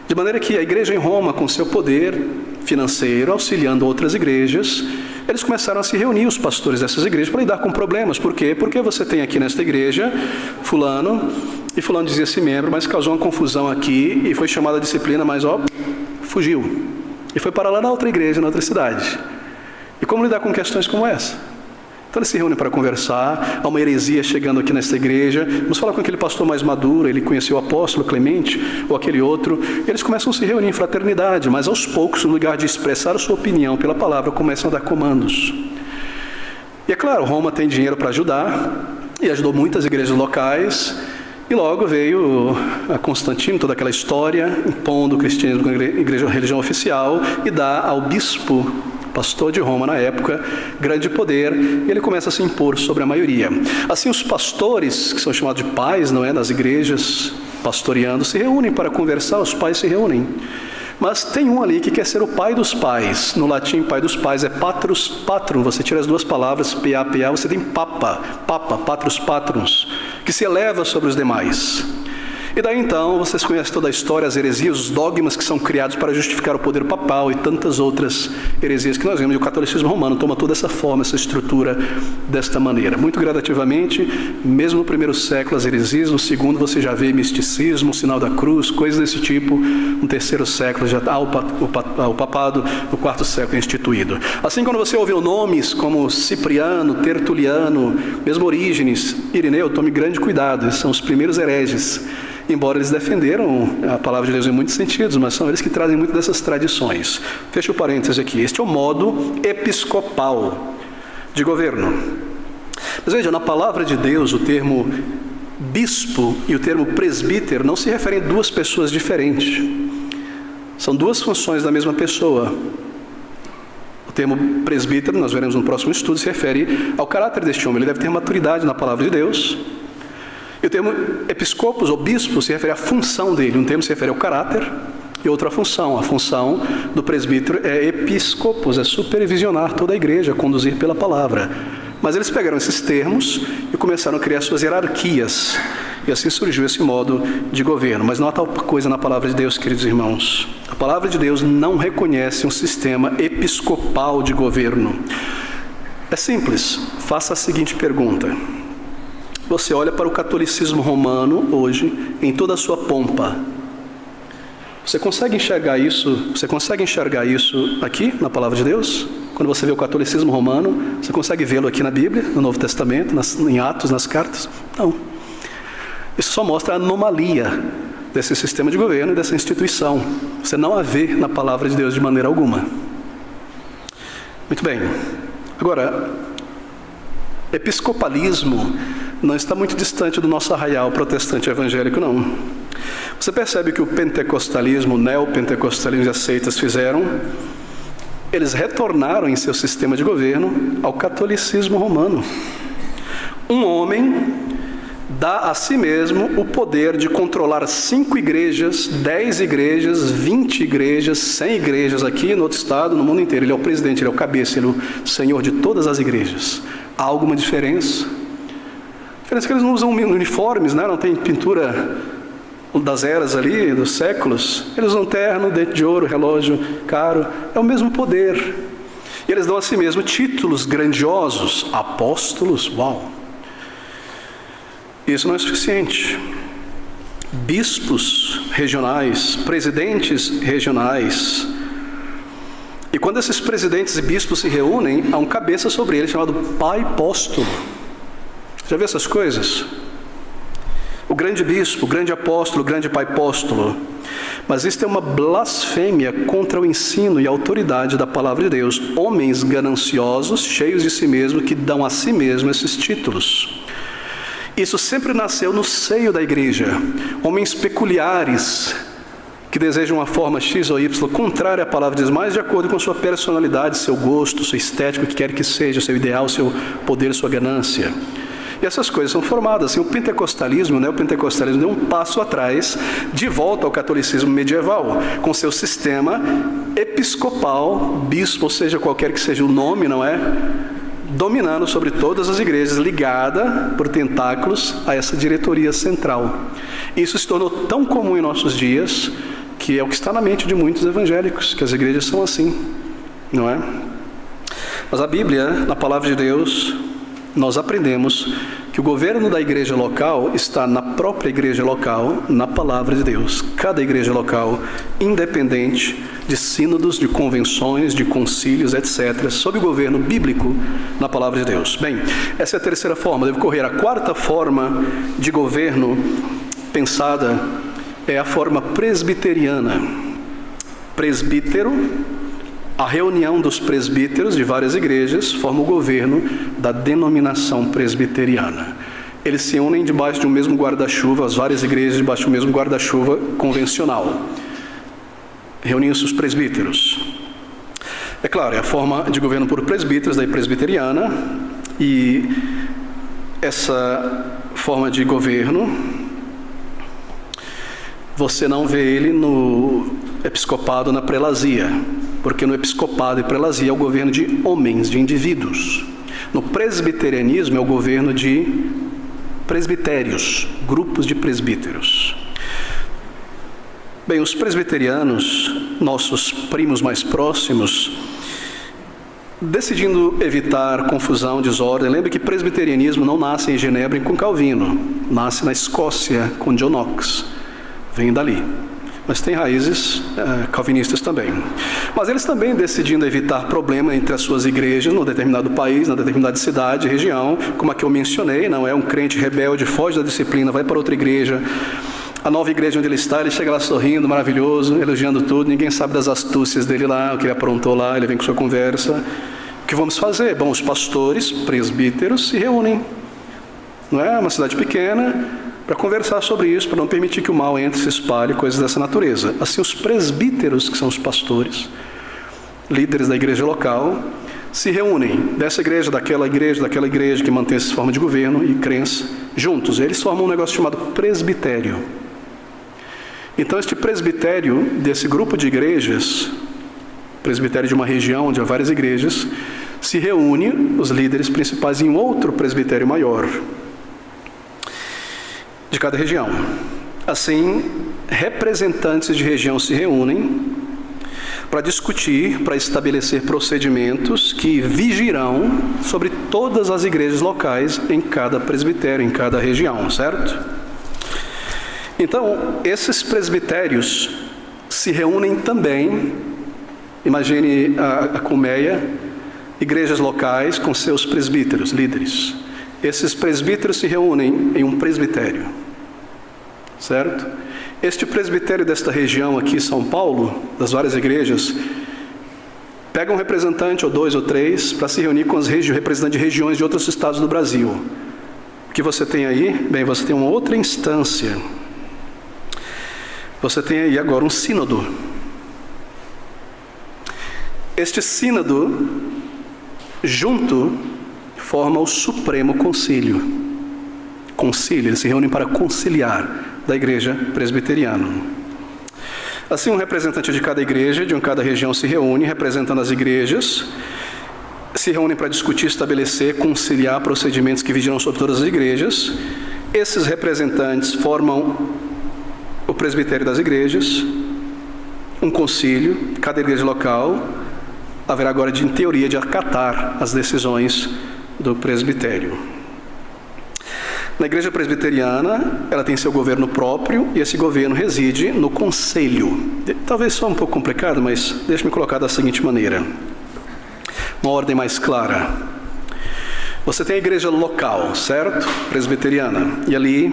de maneira que a igreja em Roma, com seu poder financeiro, auxiliando outras igrejas, eles começaram a se reunir, os pastores dessas igrejas, para lidar com problemas. Por quê? Porque você tem aqui nesta igreja fulano, e fulano dizia-se membro, mas causou uma confusão aqui, e foi chamado a disciplina, mas fugiu, e foi para lá na outra igreja, na outra cidade. E como lidar com questões como essa? Então eles se reúnem para conversar, há uma heresia chegando aqui nesta igreja, vamos falar com aquele pastor mais maduro, ele conheceu o apóstolo Clemente, ou aquele outro, e eles começam a se reunir em fraternidade, mas aos poucos, no lugar de expressar a sua opinião pela palavra, começam a dar comandos. E é claro, Roma tem dinheiro para ajudar, e ajudou muitas igrejas locais, e logo veio a Constantino, toda aquela história, impondo o cristianismo como igreja, religião oficial, e dá ao bispo, pastor de Roma na época, grande poder, e ele começa a se impor sobre a maioria. Assim, os pastores, que são chamados de pais, não é, das igrejas, pastoreando, se reúnem para conversar, os pais se reúnem. Mas tem um ali que quer ser o pai dos pais. No latim, pai dos pais é patrus patrum. Você tira as duas palavras, pa, você tem papa, patrus patrums, que se eleva sobre os demais. E daí então, vocês conhecem toda a história, as heresias, os dogmas que são criados para justificar o poder papal e tantas outras heresias que nós vemos. E o catolicismo romano toma toda essa forma, essa estrutura desta maneira. Muito gradativamente, mesmo no primeiro século as heresias, no segundo você já vê misticismo, o sinal da cruz, coisas desse tipo. No terceiro século já há o papado, no quarto século é instituído. Assim, quando você ouve nomes como Cipriano, Tertuliano, mesmo Orígenes, Irineu, tome grande cuidado, esses são os primeiros hereges. Embora eles defenderam a palavra de Deus em muitos sentidos, mas são eles que trazem muito dessas tradições. Fecha o parênteses aqui. Este é o modo episcopal de governo. Mas veja, na palavra de Deus, o termo bispo e o termo presbítero não se referem a duas pessoas diferentes. São duas funções da mesma pessoa. O termo presbítero, nós veremos no próximo estudo, se refere ao caráter deste homem. Ele deve ter maturidade na palavra de Deus. E o termo episcopos, ou bispo, se refere à função dele. Um termo se refere ao caráter e outra à função. A função do presbítero é episcopos, é supervisionar toda a igreja, conduzir pela palavra. Mas eles pegaram esses termos e começaram a criar suas hierarquias. E assim surgiu esse modo de governo. Mas não há tal coisa na palavra de Deus, queridos irmãos. A palavra de Deus não reconhece um sistema episcopal de governo. É simples. Faça a seguinte pergunta. Você olha para o catolicismo romano hoje, em toda a sua pompa. Você consegue enxergar isso? Você consegue enxergar isso aqui na palavra de Deus? Quando você vê o catolicismo romano, você consegue vê-lo aqui na Bíblia, no Novo Testamento, em Atos, nas cartas? Não. Isso só mostra a anomalia desse sistema de governo e dessa instituição. Você não a vê na palavra de Deus de maneira alguma. Muito bem. Agora, episcopalismo não está muito distante do nosso arraial protestante evangélico, não. Você percebe que o pentecostalismo, o neopentecostalismo e as seitas fizeram? Eles retornaram em seu sistema de governo ao catolicismo romano. Um homem dá a si mesmo o poder de controlar 5 igrejas, 10 igrejas, 20 igrejas, 100 igrejas aqui no outro estado, no mundo inteiro. Ele é o presidente, ele é o cabeça, ele é o senhor de todas as igrejas. Há alguma diferença? A diferença é que eles não usam uniformes, né? Não tem pintura das eras ali, dos séculos. Eles usam terno, dente de ouro, relógio caro. É o mesmo poder. E eles dão a si mesmo títulos grandiosos. Apóstolos, uau! Isso não é suficiente. Bispos regionais, presidentes regionais. E quando esses presidentes e bispos se reúnem, há um cabeça sobre eles chamado pai apóstolo. Já viu essas coisas? O grande bispo, o grande apóstolo, o grande pai apóstolo. Mas isso é uma blasfêmia contra o ensino e a autoridade da palavra de Deus. Homens gananciosos, cheios de si mesmos, que dão a si mesmos esses títulos. Isso sempre nasceu no seio da igreja. Homens peculiares, que desejam uma forma X ou Y, contrária à palavra de Deus, mais de acordo com sua personalidade, seu gosto, sua estética, o que quer que seja, seu ideal, seu poder, sua ganância. E essas coisas são formadas. Assim, o pentecostalismo, né, o pentecostalismo deu um passo atrás, de volta ao catolicismo medieval, com seu sistema episcopal, bispo, ou seja, qualquer que seja o nome, não é? Dominando sobre todas as igrejas, ligada por tentáculos a essa diretoria central. Isso se tornou tão comum em nossos dias, que é o que está na mente de muitos evangélicos, que as igrejas são assim, não é? Mas a Bíblia, na palavra de Deus, nós aprendemos que o governo da igreja local está na própria igreja local, na palavra de Deus. Cada igreja local, independente de sínodos, de convenções, de concílios, etc., sob o governo bíblico na palavra de Deus. Bem, essa é a terceira forma. Deve correr a quarta forma de governo pensada, é a forma presbiteriana. Presbítero, a reunião dos presbíteros de várias igrejas forma o governo da denominação presbiteriana. Eles se unem debaixo de um mesmo guarda-chuva, as várias igrejas debaixo do mesmo guarda-chuva convencional. Reuniam-se os presbíteros. É claro, é a forma de governo por presbíteros, daí presbiteriana, e essa forma de governo, você não vê ele no episcopado, na prelazia, porque no episcopado e prelazia é o governo de homens, de indivíduos. No presbiterianismo é o governo de presbitérios, grupos de presbíteros. Bem, os presbiterianos, nossos primos mais próximos, decidindo evitar confusão, desordem, lembre que presbiterianismo não nasce em Genebra com Calvino, nasce na Escócia com John Knox, vem dali. Mas tem raízes calvinistas também. Mas eles também decidindo evitar problema entre as suas igrejas num determinado país, numa determinada cidade, região, como a que eu mencionei, não é um crente rebelde, foge da disciplina, vai para outra igreja. A nova igreja onde ele está, ele chega lá sorrindo, maravilhoso, elogiando tudo, ninguém sabe das astúcias dele lá, o que ele aprontou lá, ele vem com sua conversa. O que vamos fazer? Bom, os pastores, presbíteros, se reúnem. Não é uma cidade pequena, para conversar sobre isso, para não permitir que o mal entre, se espalhe, coisas dessa natureza. Assim, os presbíteros, que são os pastores, líderes da igreja local, se reúnem dessa igreja, daquela igreja que mantém essa forma de governo e crença, juntos. Eles formam um negócio chamado presbitério. Então, este presbitério desse grupo de igrejas, presbitério de uma região onde há várias igrejas, se reúne, os líderes principais, em outro presbitério maior de cada região. Assim, representantes de região se reúnem para discutir, para estabelecer procedimentos que vigirão sobre todas as igrejas locais em cada presbitério, em cada região, certo? Então, esses presbitérios se reúnem também, imagine a colmeia, igrejas locais com seus presbíteros, líderes. Esses presbíteros se reúnem em um presbitério, certo? Este presbitério desta região aqui, São Paulo, das várias igrejas, pega um representante, ou dois ou três, para se reunir com os representantes de regiões de outros estados do Brasil. O que você tem aí? Bem, você tem uma outra instância. Você tem aí agora um sínodo. Este sínodo, junto, forma o Supremo Concílio. Concílio, eles se reúnem para conciliar da igreja presbiteriana. Assim, um representante de cada igreja, de cada região se reúne, representando as igrejas, se reúnem para discutir, estabelecer, conciliar procedimentos que vigirão sobre todas as igrejas. Esses representantes formam o presbitério das igrejas, um concílio, cada igreja local haverá agora, em teoria, de acatar as decisões do presbitério. Na igreja presbiteriana, ela tem seu governo próprio e esse governo reside no conselho. Talvez só um pouco complicado, mas deixe-me colocar da seguinte maneira. Uma ordem mais clara. Você tem a igreja local, certo? Presbiteriana. E ali,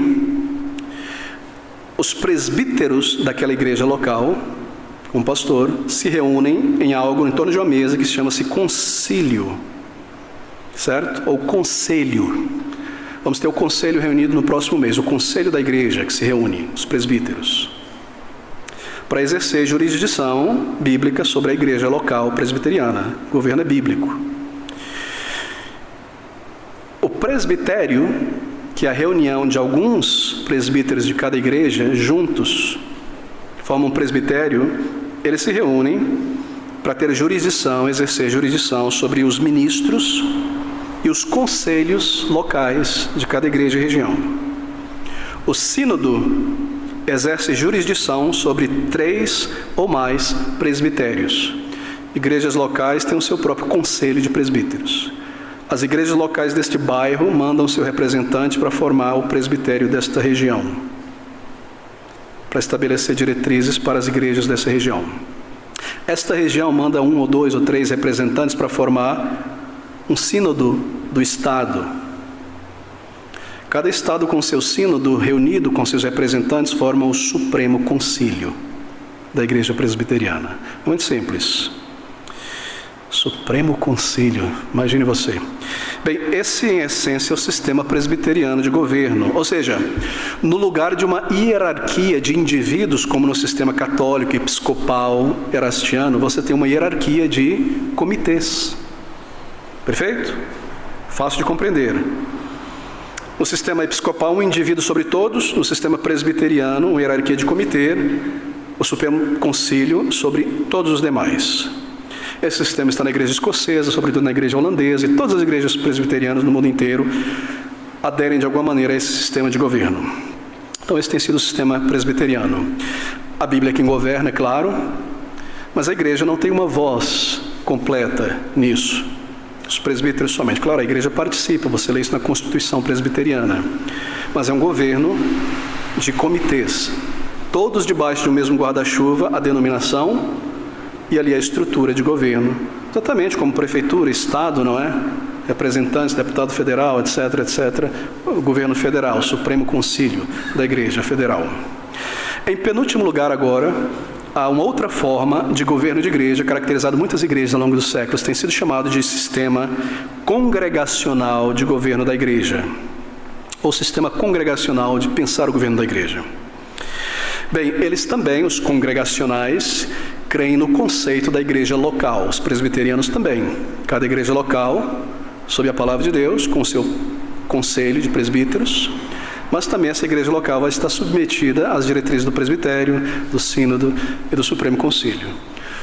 os presbíteros daquela igreja local, com o pastor, se reúnem em algo em torno de uma mesa que chama-se concílio, certo? Ou conselho. Vamos ter o conselho reunido no próximo mês, o conselho da igreja que se reúne, os presbíteros, para exercer jurisdição bíblica sobre a igreja local presbiteriana. O governo é bíblico. O presbitério, que é a reunião de alguns presbíteros de cada igreja, juntos, formam um presbitério, eles se reúnem para ter jurisdição, exercer jurisdição sobre os ministros e os conselhos locais de cada igreja e região. O sínodo exerce jurisdição sobre 3 ou mais presbitérios. Igrejas locais têm o seu próprio conselho de presbíteros. As igrejas locais deste bairro mandam seu representante para formar o presbitério desta região, para estabelecer diretrizes para as igrejas dessa região. Esta região manda 1 ou 2 ou 3 representantes para formar um sínodo do Estado. Cada Estado com seu sínodo reunido com seus representantes forma o Supremo Concílio da Igreja Presbiteriana. Muito simples. Supremo Concílio, imagine você. Bem, esse em essência é o sistema presbiteriano de governo, ou seja, no lugar de uma hierarquia de indivíduos, como no sistema católico, episcopal, erastiano, você tem uma hierarquia de comitês. Perfeito? Fácil de compreender. No sistema episcopal, um indivíduo sobre todos. No sistema presbiteriano, uma hierarquia de comitê, o Supremo Concílio sobre todos os demais. Esse sistema está na igreja escocesa, sobretudo na igreja holandesa, e todas as igrejas presbiterianas no mundo inteiro aderem de alguma maneira a esse sistema de governo. Então esse tem sido o sistema presbiteriano. A Bíblia é quem governa, é claro, mas a igreja não tem uma voz completa nisso. Os presbíteros somente. Claro, a igreja participa, você lê isso na Constituição presbiteriana, mas é um governo de comitês, todos debaixo de um mesmo guarda-chuva, a denominação e ali a estrutura de governo, exatamente como prefeitura, estado, não é? Representantes, deputado federal, etc, etc. O governo federal, o Supremo Concílio da Igreja Federal. Em penúltimo lugar agora, há uma outra forma de governo de igreja, caracterizado muitas igrejas ao longo dos séculos, tem sido chamado de sistema congregacional de governo da igreja, ou sistema congregacional de pensar o governo da igreja. Bem, eles também, os congregacionais, creem no conceito da igreja local, os presbiterianos também. Cada igreja local, sob a palavra de Deus, com o seu conselho de presbíteros, mas também essa igreja local vai estar submetida às diretrizes do presbitério, do sínodo e do Supremo Concílio.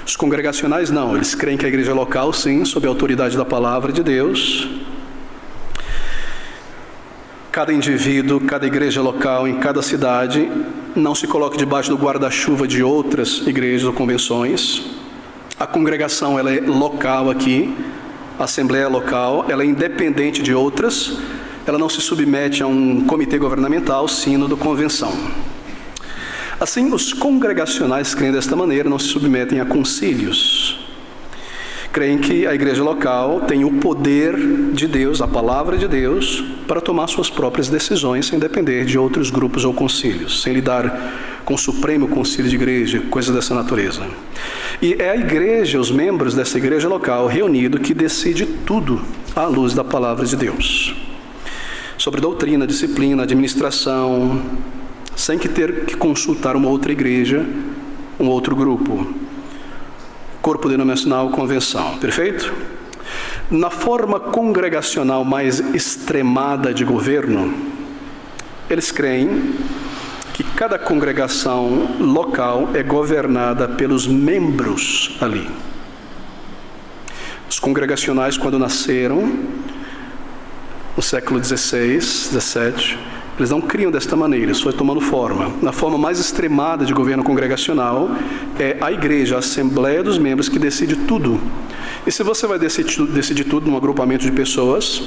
Os congregacionais não, eles creem que a igreja local, sim, sob a autoridade da palavra de Deus. Cada indivíduo, cada igreja local, em cada cidade, não se coloca debaixo do guarda-chuva de outras igrejas ou convenções. A congregação ela é local aqui, a assembleia é local, ela é independente de outras, ela não se submete a um comitê governamental, sínodo, convenção. Assim, os congregacionais creem desta maneira, não se submetem a concílios. Creem que a igreja local tem o poder de Deus, a palavra de Deus, para tomar suas próprias decisões sem depender de outros grupos ou concílios, sem lidar com o Supremo Concílio de Igreja, coisas dessa natureza. E é a igreja, os membros dessa igreja local reunido que decide tudo à luz da palavra de Deus. Sobre doutrina, disciplina, administração, sem que ter que consultar uma outra igreja, um outro grupo. Corpo denominacional, convenção, perfeito? Na forma congregacional mais extremada de governo, eles creem que cada congregação local é governada pelos membros ali. Os congregacionais, quando nasceram, no século XVI, XVII, eles não criam desta maneira, isso foi tomando forma. Na forma mais extremada de governo congregacional, é a igreja, a assembleia dos membros que decide tudo. E se você vai decidir tudo num agrupamento de pessoas,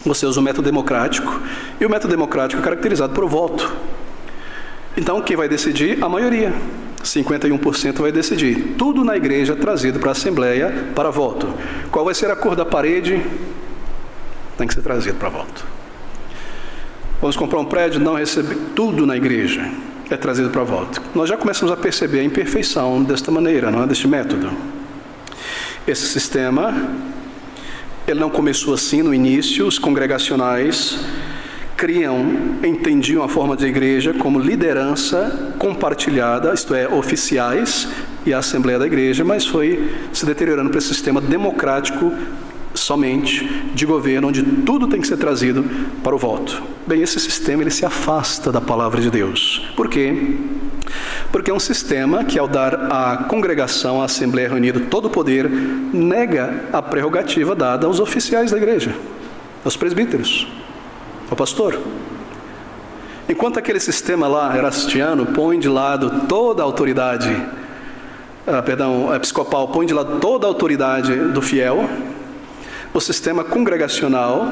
você usa o método democrático, e o método democrático é caracterizado por voto. Então, quem vai decidir? A maioria. 51% vai decidir. Tudo na igreja é trazido para a assembleia para voto. Qual vai ser a cor da parede? Tem que ser trazido para voto. Vamos comprar um prédio, não receber tudo na igreja, é trazido para voto. Nós já começamos a perceber a imperfeição desta maneira, não é? Deste método. Esse sistema, ele não começou assim no início, os congregacionais entendiam a forma de igreja como liderança compartilhada, isto é, oficiais e a assembleia da igreja, mas foi se deteriorando para esse sistema democrático somente de governo, onde tudo tem que ser trazido para o voto. Bem, esse sistema ele se afasta da palavra de Deus. Por quê? Porque é um sistema que, ao dar à congregação, à Assembleia Reunida, todo o poder, nega a prerrogativa dada aos oficiais da igreja, aos presbíteros, ao pastor. Enquanto aquele sistema lá, erastiano, põe de lado toda a autoridade, episcopal põe de lado toda a autoridade do fiel, o sistema congregacional,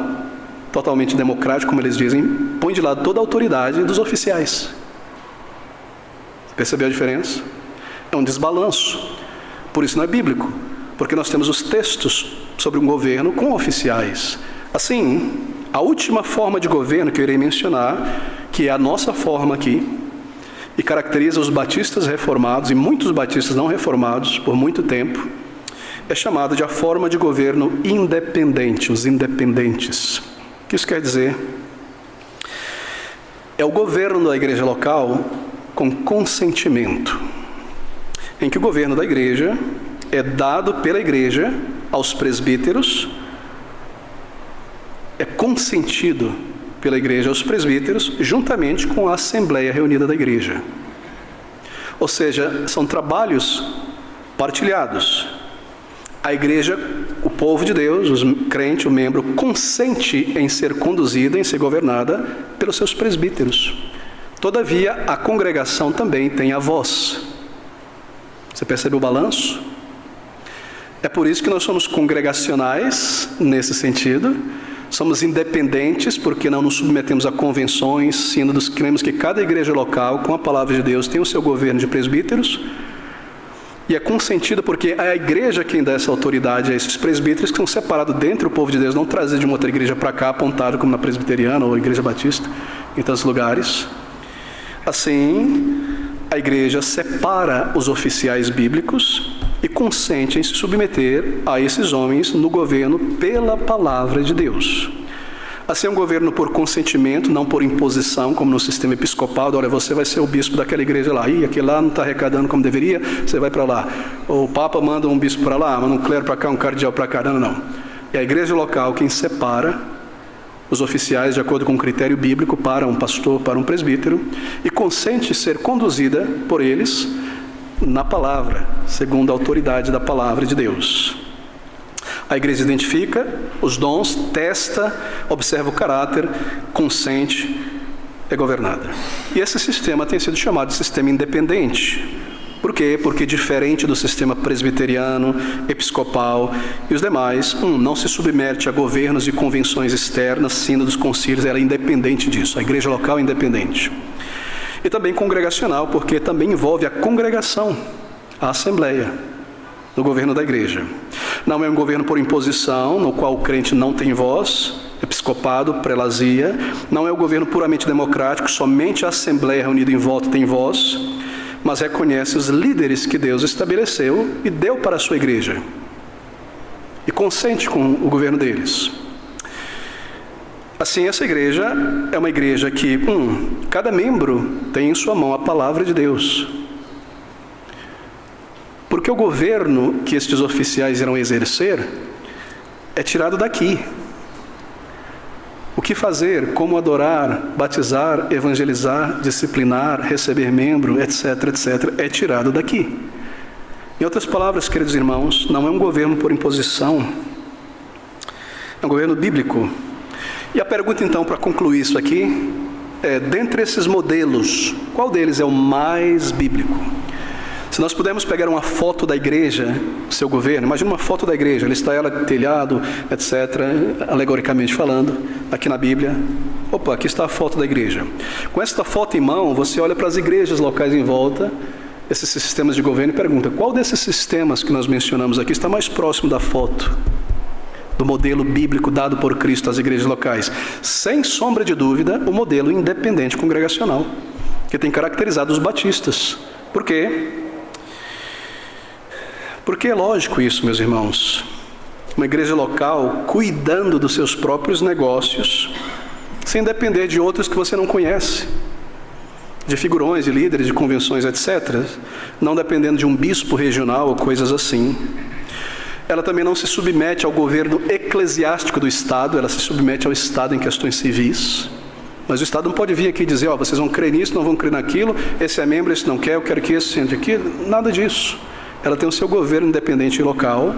totalmente democrático, como eles dizem, põe de lado toda a autoridade dos oficiais. Percebeu a diferença? É um desbalanço. Por isso não é bíblico, porque nós temos os textos sobre um governo com oficiais. Assim, a última forma de governo que eu irei mencionar, que é a nossa forma aqui, e caracteriza os batistas reformados e muitos batistas não reformados por muito tempo, é chamada de a forma de governo independente, os independentes. O que isso quer dizer? É o governo da igreja local com consentimento, em que o governo da igreja é dado pela igreja aos presbíteros, é consentido pela igreja aos presbíteros, juntamente com a Assembleia Reunida da igreja. Ou seja, são trabalhos partilhados. A igreja, o povo de Deus, o crente, o membro, consente em ser conduzida, em ser governada pelos seus presbíteros. Todavia, a congregação também tem a voz. Você percebe o balanço? É por isso que nós somos congregacionais, nesse sentido. Somos independentes, porque não nos submetemos a convenções, sínodos. Cremos que cada igreja local, com a palavra de Deus, tem o seu governo de presbíteros. E é consentido porque é a igreja quem dá essa autoridade a esses presbíteros, que são separados dentro do povo de Deus, não trazidos de uma outra igreja para cá, apontado como na presbiteriana ou igreja batista, em tantos lugares. Assim, a igreja separa os oficiais bíblicos e consente em se submeter a esses homens no governo pela palavra de Deus. Assim é um governo por consentimento, não por imposição, como no sistema episcopal. Olha, você vai ser o bispo daquela igreja lá. Ih, aquele lá não está arrecadando como deveria, você vai para lá. Ou o Papa manda um bispo para lá, manda um clero para cá, um cardeal para cá. Não. É a igreja local quem separa os oficiais de acordo com o critério bíblico para um pastor, para um presbítero, e consente ser conduzida por eles na palavra, segundo a autoridade da palavra de Deus. A igreja identifica os dons, testa, observa o caráter, consente, é governada. E esse sistema tem sido chamado de sistema independente. Por quê? Porque diferente do sistema presbiteriano, episcopal e os demais, não se submete a governos e convenções externas, sínodos, concílios, ela é independente disso. A igreja local é independente. E também congregacional, porque também envolve a congregação, a assembleia, do governo da igreja. Não é um governo por imposição, no qual o crente não tem voz, episcopado, prelazia. Não é um governo puramente democrático, somente a assembleia reunida em volta tem voz, mas reconhece os líderes que Deus estabeleceu e deu para a sua igreja. E consente com o governo deles. Assim, essa igreja é uma igreja que, cada membro tem em sua mão a palavra de Deus. Porque o governo que estes oficiais irão exercer é tirado daqui. O que fazer, como adorar, batizar, evangelizar, disciplinar, receber membro, etc., etc., é tirado daqui. Em outras palavras, queridos irmãos, não é um governo por imposição, é um governo bíblico. E a pergunta, então, para concluir isso aqui, é, dentre esses modelos, qual deles é o mais bíblico? Se nós pudermos pegar uma foto da igreja, seu governo, imagina uma foto da igreja, está ela telhado, etc., alegoricamente falando, aqui na Bíblia. Opa, aqui está a foto da igreja. Com esta foto em mão, você olha para as igrejas locais em volta, esses sistemas de governo, e pergunta, qual desses sistemas que nós mencionamos aqui está mais próximo da foto, do modelo bíblico dado por Cristo às igrejas locais? Sem sombra de dúvida, o modelo independente congregacional, que tem caracterizado os batistas. Por quê? Porque é lógico isso, meus irmãos. Uma igreja local cuidando dos seus próprios negócios, sem depender de outros que você não conhece, de figurões, de líderes, de convenções, etc., não dependendo de um bispo regional ou coisas assim. Ela também não se submete ao governo eclesiástico do Estado, ela se submete ao Estado em questões civis. Mas o Estado não pode vir aqui e dizer, vocês vão crer nisso, não vão crer naquilo, esse é membro, esse não quer, eu quero que esse entre aqui. Nada disso. Ela tem o seu governo independente e local.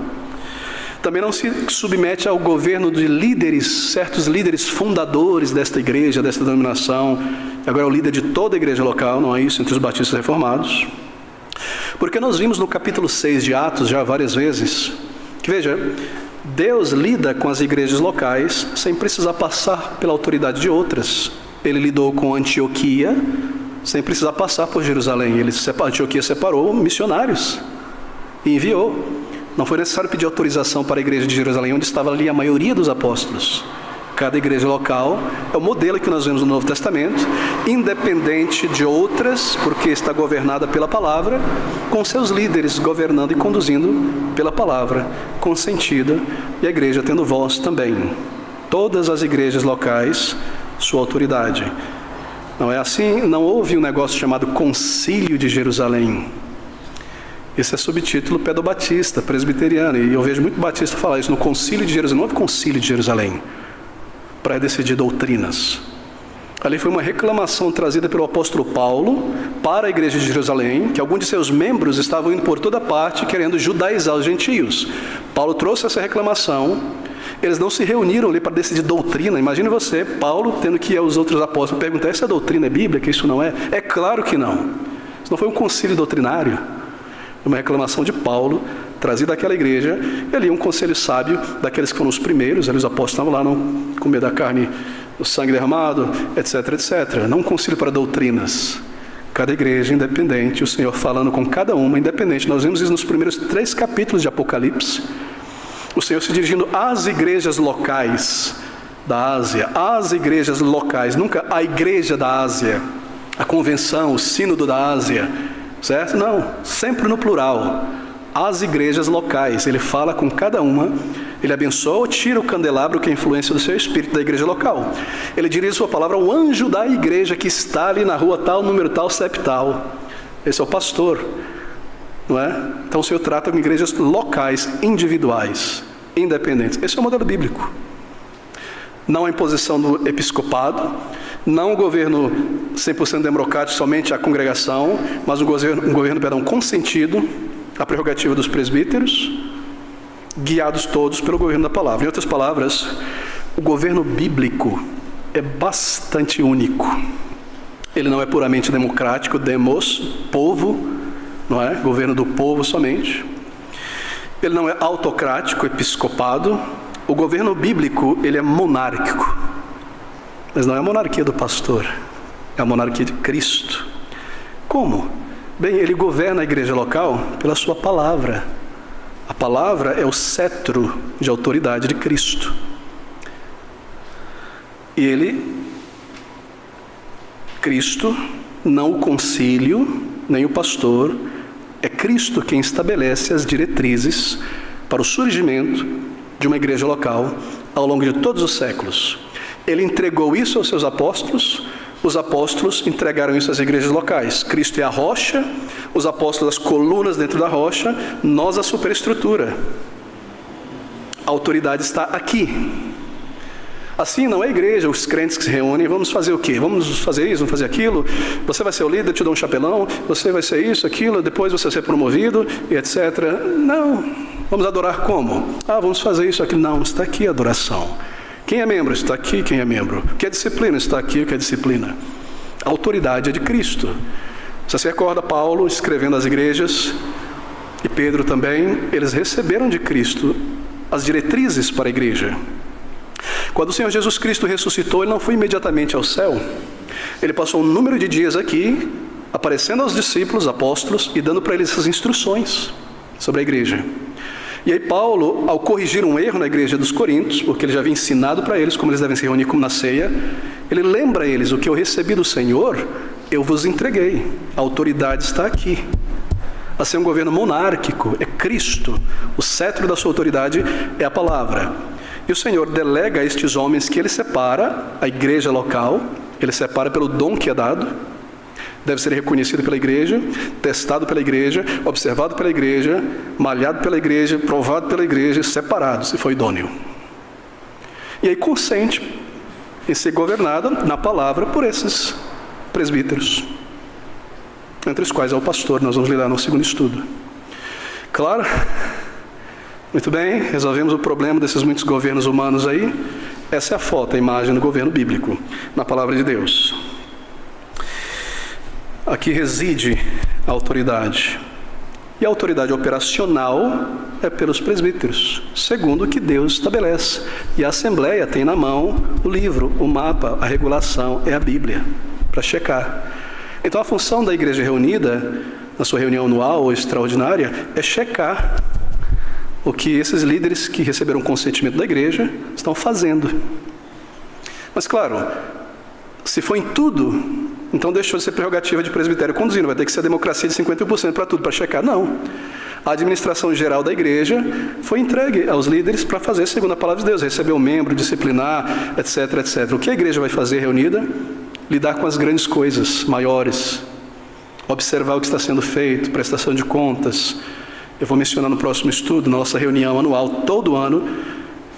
Também não se submete ao governo de líderes, certos líderes fundadores desta igreja, desta denominação. Agora é o líder de toda a igreja local, não é isso, entre os batistas reformados. Porque nós vimos no capítulo 6 de Atos, já várias vezes, que veja, Deus lida com as igrejas locais sem precisar passar pela autoridade de outras. Ele lidou com Antioquia sem precisar passar por Jerusalém. Antioquia separou missionários e enviou. Não foi necessário pedir autorização para a igreja de Jerusalém, onde estava ali a maioria dos apóstolos. Cada igreja local é o modelo que nós vemos no Novo Testamento, independente de outras, porque está governada pela palavra, com seus líderes governando e conduzindo pela palavra, consentida, e a igreja tendo voz também. Todas as igrejas locais, sua autoridade. Não é assim? Não houve um negócio chamado Concílio de Jerusalém. Esse é subtítulo pedobatista, presbiteriano, e eu vejo muito batista falar isso no Concílio de Jerusalém. Não houve Concílio de Jerusalém para decidir doutrinas. Ali foi uma reclamação trazida pelo apóstolo Paulo para a igreja de Jerusalém, que alguns de seus membros estavam indo por toda parte querendo judaizar os gentios. Paulo trouxe essa reclamação, eles não se reuniram ali para decidir doutrina. Imagine você, Paulo, tendo que ir aos outros apóstolos perguntar, essa doutrina é bíblica, isso não é? É claro que não. Isso não foi um concílio doutrinário. Uma reclamação de Paulo, trazida àquela igreja, e ali um conselho sábio daqueles que foram os primeiros, ali os apóstolos estavam lá, não comer da carne, do sangue derramado, etc, etc. Não um concílio para doutrinas. Cada igreja independente, o Senhor falando com cada uma independente. Nós vemos isso nos primeiros 3 capítulos de Apocalipse. O Senhor se dirigindo às igrejas locais da Ásia, às igrejas locais, nunca a igreja da Ásia, a convenção, o sínodo da Ásia, certo? Não, sempre no plural. As igrejas locais, ele fala com cada uma, ele abençoa ou tira o candelabro que é a influência do seu espírito da igreja local. Ele dirige sua palavra ao anjo da igreja que está ali na rua tal, número tal, CEP tal. Esse é o pastor, não é? Então o Senhor trata com igrejas locais, individuais, independentes. Esse é o modelo bíblico. Não a imposição do episcopado, não o governo 100% democrático, somente a congregação, mas um governo consentido, a prerrogativa dos presbíteros, guiados todos pelo governo da palavra. Em outras palavras, o governo bíblico é bastante único. Ele não é puramente democrático, demos, povo, não é? Governo do povo somente. Ele não é autocrático, episcopado. O governo bíblico, ele é monárquico. Mas não é a monarquia do pastor, é a monarquia de Cristo. Como? Bem, ele governa a igreja local pela sua palavra. A palavra é o cetro de autoridade de Cristo. E Cristo, não o concílio, nem o pastor, é Cristo quem estabelece as diretrizes para o surgimento de uma igreja local ao longo de todos os séculos. Ele entregou isso aos seus apóstolos, os apóstolos entregaram isso às igrejas locais. Cristo é a rocha, os apóstolos as colunas dentro da rocha, nós a superestrutura. A autoridade está aqui. Assim não é a igreja, os crentes que se reúnem, vamos fazer o quê? Vamos fazer isso, vamos fazer aquilo? Você vai ser o líder, eu te dou um chapelão, você vai ser isso, aquilo, depois você vai ser promovido, e etc. Não. Vamos adorar como? Vamos fazer isso, aquilo. Não, está aqui a adoração. Quem é membro? Está aqui quem é membro. O que é disciplina? Está aqui o que é disciplina. A autoridade é de Cristo. Você se recorda Paulo escrevendo às igrejas, e Pedro também, eles receberam de Cristo as diretrizes para a igreja. Quando o Senhor Jesus Cristo ressuscitou, ele não foi imediatamente ao céu. Ele passou um número de dias aqui, aparecendo aos discípulos, apóstolos, e dando para eles essas instruções sobre a igreja. E aí Paulo, ao corrigir um erro na igreja dos Coríntios, porque ele já havia ensinado para eles como eles devem se reunir como na ceia, ele lembra a eles: o que eu recebi do Senhor, eu vos entreguei. A autoridade está aqui. Assim, um governo monárquico é Cristo. O cetro da sua autoridade é a palavra. E o Senhor delega a estes homens que ele separa, a igreja local, ele separa pelo dom que é dado, deve ser reconhecido pela igreja, testado pela igreja, observado pela igreja, malhado pela igreja, provado pela igreja, separado, se for idôneo. E aí consente em ser governada na palavra por esses presbíteros, entre os quais é o pastor. Nós vamos lidar no segundo estudo. Claro? Muito bem, resolvemos o problema desses muitos governos humanos aí. Essa é a foto, a imagem do governo bíblico, na palavra de Deus. Aqui reside a autoridade. E a autoridade operacional é pelos presbíteros, segundo o que Deus estabelece. E a Assembleia tem na mão o livro, o mapa, a regulação, é a Bíblia, para checar. Então a função da igreja reunida, na sua reunião anual ou extraordinária, é checar o que esses líderes que receberam o consentimento da igreja estão fazendo. Mas claro, se for em tudo, então deixou de ser prerrogativa de presbitério conduzindo, vai ter que ser a democracia de 50% para tudo, para checar. Não. A administração geral da igreja foi entregue aos líderes para fazer segundo a palavra de Deus, receber um membro, disciplinar, etc, etc. O que a igreja vai fazer reunida? Lidar com as grandes coisas, maiores. Observar o que está sendo feito, prestação de contas. Eu vou mencionar no próximo estudo, na nossa reunião anual, todo ano,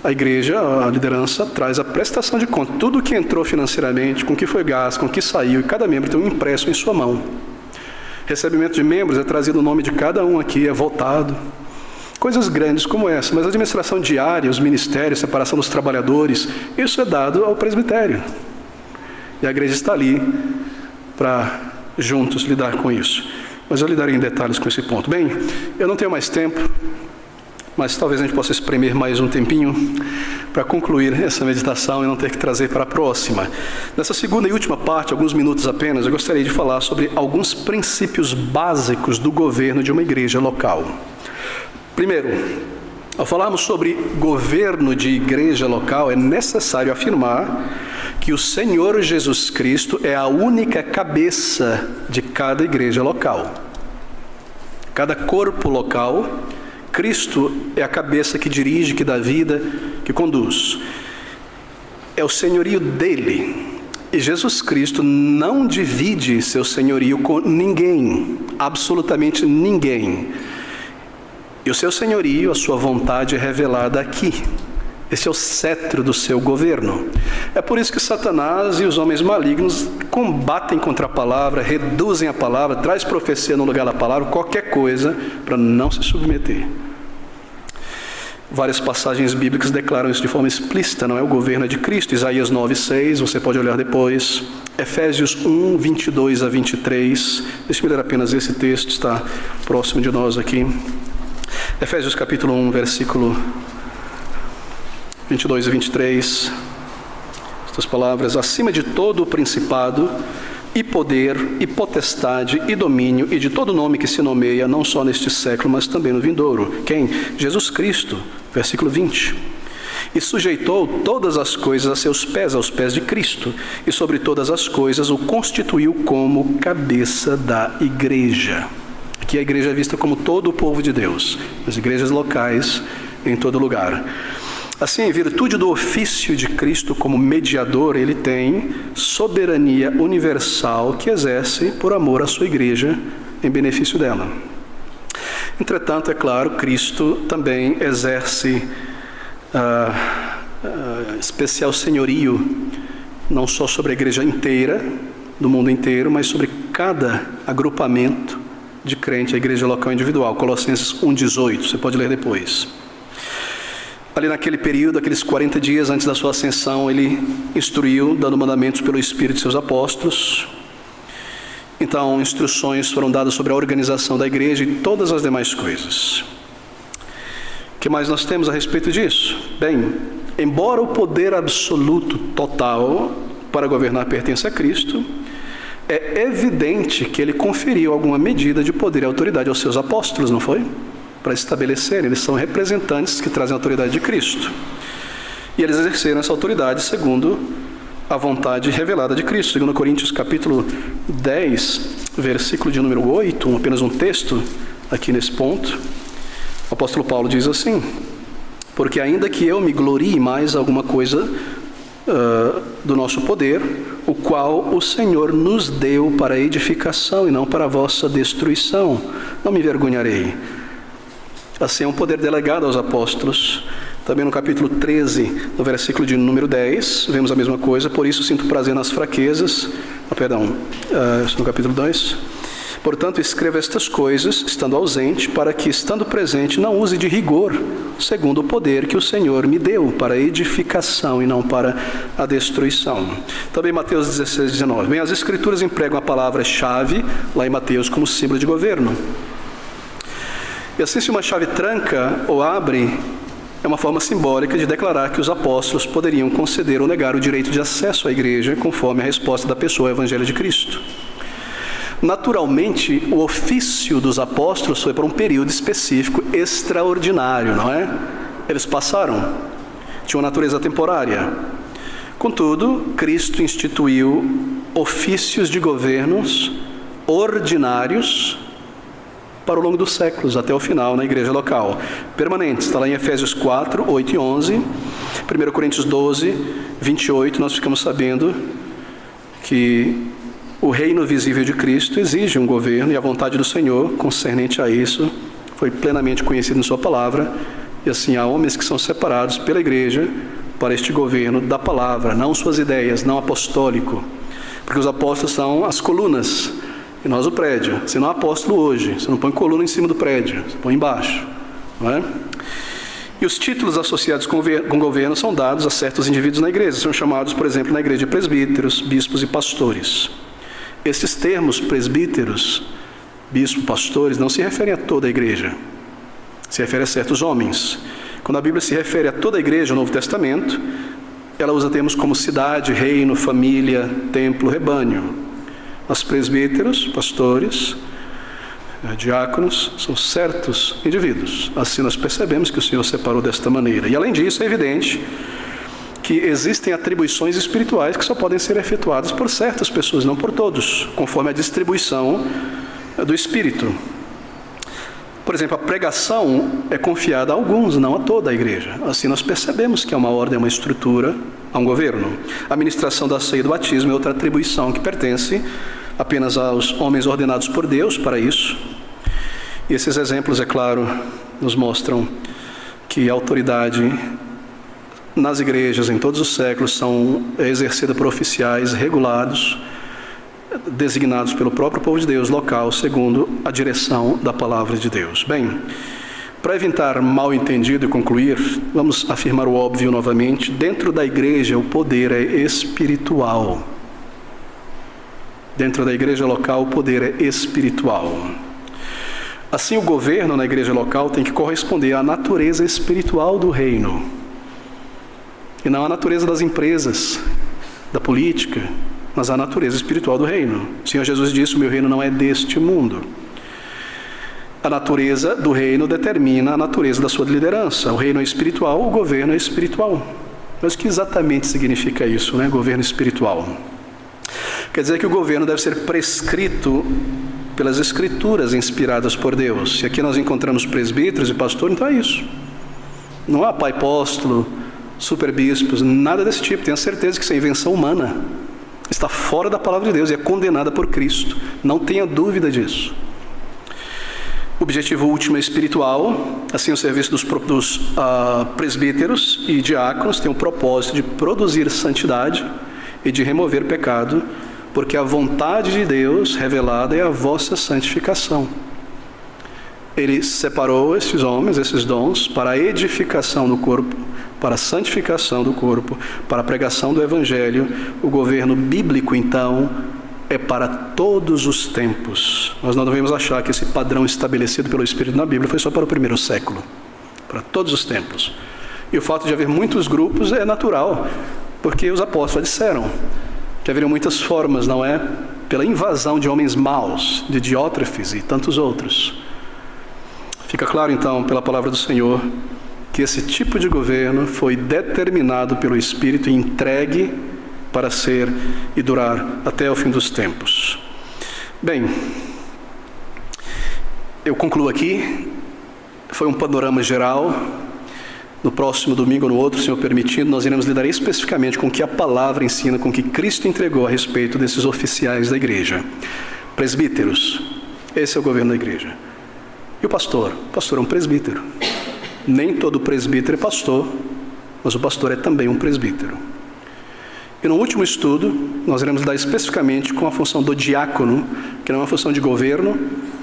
a igreja, a liderança, traz a prestação de contas. Tudo que entrou financeiramente, com o que foi gasto, com o que saiu, e cada membro tem um impresso em sua mão. Recebimento de membros é trazido o nome de cada um aqui, é votado. Coisas grandes como essa, mas a administração diária, os ministérios, separação dos trabalhadores, isso é dado ao presbitério. E a igreja está ali para juntos lidar com isso. Mas eu lidarei em detalhes com esse ponto. Bem, eu não tenho mais tempo, mas talvez a gente possa espremer mais um tempinho para concluir essa meditação e não ter que trazer para a próxima. Nessa segunda e última parte, alguns minutos apenas, eu gostaria de falar sobre alguns princípios básicos do governo de uma igreja local. Primeiro, ao falarmos sobre governo de igreja local, é necessário afirmar que o Senhor Jesus Cristo é a única cabeça de cada igreja local. Cada corpo local, Cristo é a cabeça que dirige, que dá vida, que conduz. É o senhorio dele. E Jesus Cristo não divide seu senhorio com ninguém, absolutamente ninguém. E o seu senhorio, a sua vontade é revelada aqui. Esse é o cetro do seu governo. É por isso que Satanás e os homens malignos combatem contra a palavra, reduzem a palavra, traz profecia no lugar da palavra, qualquer coisa, para não se submeter. Várias passagens bíblicas declaram isso de forma explícita, não é? O governo é de Cristo. Isaías 9:6, você pode olhar depois. Efésios 1, 22 a 23. Deixe-me ler apenas esse texto, está próximo de nós aqui. Efésios capítulo 1, versículo 22 e 23, estas palavras: acima de todo o principado, e poder, e potestade, e domínio, e de todo nome que se nomeia, não só neste século, mas também no vindouro. Quem? Jesus Cristo, versículo 20. E sujeitou todas as coisas a seus pés, aos pés de Cristo, e sobre todas as coisas o constituiu como cabeça da igreja. Aqui a igreja é vista como todo o povo de Deus, as igrejas locais em todo lugar. Assim, em virtude do ofício de Cristo como mediador, ele tem soberania universal que exerce por amor à sua igreja em benefício dela. Entretanto, é claro, Cristo também exerce especial senhorio, não só sobre a igreja inteira, do mundo inteiro, mas sobre cada agrupamento de crente, a igreja local individual. Colossenses 1,18, você pode ler depois. Ali naquele período, aqueles 40 dias antes da sua ascensão, ele instruiu, dando mandamentos pelo Espírito de seus apóstolos. Então, instruções foram dadas sobre a organização da igreja e todas as demais coisas. O que mais nós temos a respeito disso? Bem, embora o poder absoluto, total, para governar pertence a Cristo, é evidente que ele conferiu alguma medida de poder e autoridade aos seus apóstolos, não foi? Para estabelecerem, eles são representantes que trazem a autoridade de Cristo. E eles exerceram essa autoridade segundo a vontade revelada de Cristo. 2 Coríntios capítulo 10, versículo de número 8, apenas um texto aqui nesse ponto. O apóstolo Paulo diz assim: porque ainda que eu me glorie mais alguma coisa do nosso poder, o qual o Senhor nos deu para edificação e não para a vossa destruição, não me envergonharei. Assim é um poder delegado aos apóstolos, Também no capítulo 13, no versículo de número 10, vemos a mesma coisa. Por isso sinto prazer nas fraquezas. No capítulo 2. Portanto, escreva estas coisas, estando ausente, para que, estando presente, não use de rigor, segundo o poder que o Senhor me deu, para a edificação e não para a destruição. Também Mateus 16, 19. Bem, as Escrituras empregam a palavra-chave, lá em Mateus, como símbolo de governo. E assim, se uma chave tranca ou abre, é uma forma simbólica de declarar que os apóstolos poderiam conceder ou negar o direito de acesso à igreja, conforme a resposta da pessoa ao Evangelho de Cristo. Naturalmente, o ofício dos apóstolos foi por um período específico extraordinário, não é? Eles passaram, tinham uma natureza temporária. Contudo, Cristo instituiu ofícios de governos ordinários para o longo dos séculos, até o final, na igreja local. Permanentes, está lá em Efésios 4, 8 e 11, 1 Coríntios 12, 28, nós ficamos sabendo que o reino visível de Cristo exige um governo, e a vontade do Senhor, concernente a isso, foi plenamente conhecida em sua palavra, e assim há homens que são separados pela igreja para este governo da palavra, não suas ideias, não apostólico, porque os apóstolos são as colunas, e nós o prédio. Você não é apóstolo hoje, você não põe coluna em cima do prédio, você põe embaixo, não é? E os títulos associados com governo são dados a certos indivíduos na igreja, são chamados, por exemplo, na igreja de presbíteros, bispos e pastores. Esses termos, presbíteros, bispo, pastores, não se referem a toda a igreja, se refere a certos homens. Quando a Bíblia se refere a toda a igreja, o Novo Testamento, ela usa termos como cidade, reino, família, templo, rebanho. Os presbíteros, pastores, diáconos, são certos indivíduos. Assim nós percebemos que o Senhor separou desta maneira. E além disso, é evidente que existem atribuições espirituais que só podem ser efetuadas por certas pessoas, não por todos, conforme a distribuição do Espírito. Por exemplo, a pregação é confiada a alguns, não a toda a igreja. Assim nós percebemos que há uma ordem, uma estrutura, há um governo. A administração da ceia e do batismo é outra atribuição que pertence apenas aos homens ordenados por Deus para isso. E esses exemplos, é claro, nos mostram que a autoridade nas igrejas em todos os séculos é exercida por oficiais regulados, designados pelo próprio povo de Deus local, segundo a direção da palavra de Deus. Bem, para evitar mal entendido e concluir, vamos afirmar o óbvio novamente: dentro da igreja o poder é espiritual. Dentro da igreja local o poder é espiritual. Assim, o governo na igreja local tem que corresponder à natureza espiritual do reino, e não à natureza das empresas, da política, mas à natureza espiritual do reino. O Senhor Jesus disse: o meu reino não é deste mundo. A natureza do reino determina a natureza da sua liderança. O reino é espiritual, o governo é espiritual. Mas o que exatamente significa isso, né? Governo espiritual. Quer dizer que o governo deve ser prescrito pelas Escrituras inspiradas por Deus. Se aqui nós encontramos presbíteros e pastores, então é isso. Não há pai apóstolo, superbispos, nada desse tipo. Tenha certeza que isso é invenção humana. Está fora da palavra de Deus e é condenada por Cristo. Não tenha dúvida disso. O objetivo último é espiritual. Assim, o serviço dos presbíteros e diáconos tem o propósito de produzir santidade e de remover pecado, porque a vontade de Deus revelada é a vossa santificação. Ele separou esses homens, esses dons, para a edificação do corpo, para a santificação do corpo, para a pregação do Evangelho. O governo bíblico, então, é para todos os tempos. Nós não devemos achar que esse padrão estabelecido pelo Espírito na Bíblia foi só para o primeiro século, para todos os tempos. E o fato de haver muitos grupos é natural, porque os apóstolos disseram que haveriam muitas formas, não é? Pela invasão de homens maus, de Diótrefes e tantos outros. Fica claro, então, pela palavra do Senhor, que esse tipo de governo foi determinado pelo Espírito e entregue para ser e durar até o fim dos tempos. Bem, eu concluo aqui. Foi um panorama geral. No próximo domingo ou no outro, Senhor permitindo, nós iremos lidar especificamente com o que a palavra ensina, com o que Cristo entregou a respeito desses oficiais da igreja. Presbíteros, esse é o governo da igreja. E o pastor? O pastor é um presbítero. Nem todo presbítero é pastor, mas o pastor é também um presbítero. E no último estudo, nós iremos lidar especificamente com a função do diácono, que não é uma função de governo,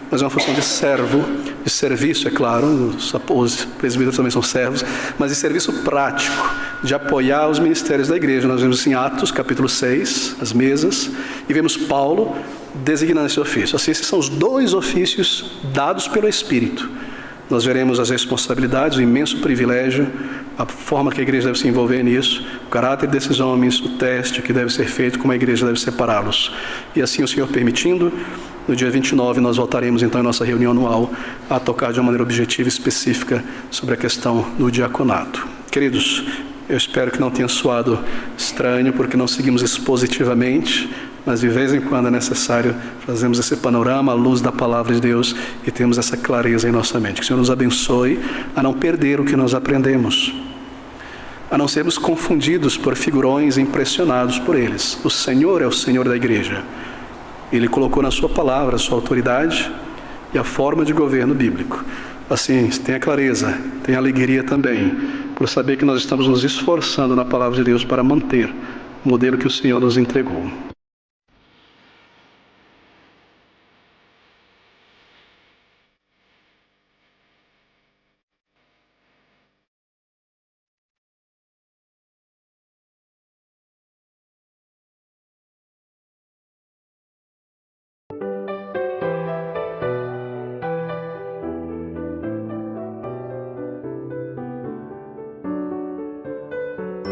mas é uma função de servo, de serviço, é claro, os presbíteros também são servos, mas de serviço prático, de apoiar os ministérios da igreja. Nós vemos em Atos, capítulo 6, as mesas, e vemos Paulo designando esse ofício. Assim, esses são os dois ofícios dados pelo Espírito. Nós veremos as responsabilidades, o imenso privilégio, a forma que a igreja deve se envolver nisso, o caráter desses homens, o teste que deve ser feito, como a igreja deve separá-los. E assim, o Senhor permitindo, no dia 29 nós voltaremos então em nossa reunião anual a tocar de uma maneira objetiva e específica sobre a questão do diaconato. Queridos, eu espero que não tenha soado estranho, porque não seguimos expositivamente, mas de vez em quando é necessário fazermos esse panorama à luz da palavra de Deus e temos essa clareza em nossa mente. Que o Senhor nos abençoe a não perder o que nós aprendemos, a não sermos confundidos por figurões impressionados por eles. O Senhor é o Senhor da igreja. Ele colocou na sua palavra a sua autoridade e a forma de governo bíblico. Assim, tenha clareza, tenha alegria também, por saber que nós estamos nos esforçando na palavra de Deus para manter o modelo que o Senhor nos entregou.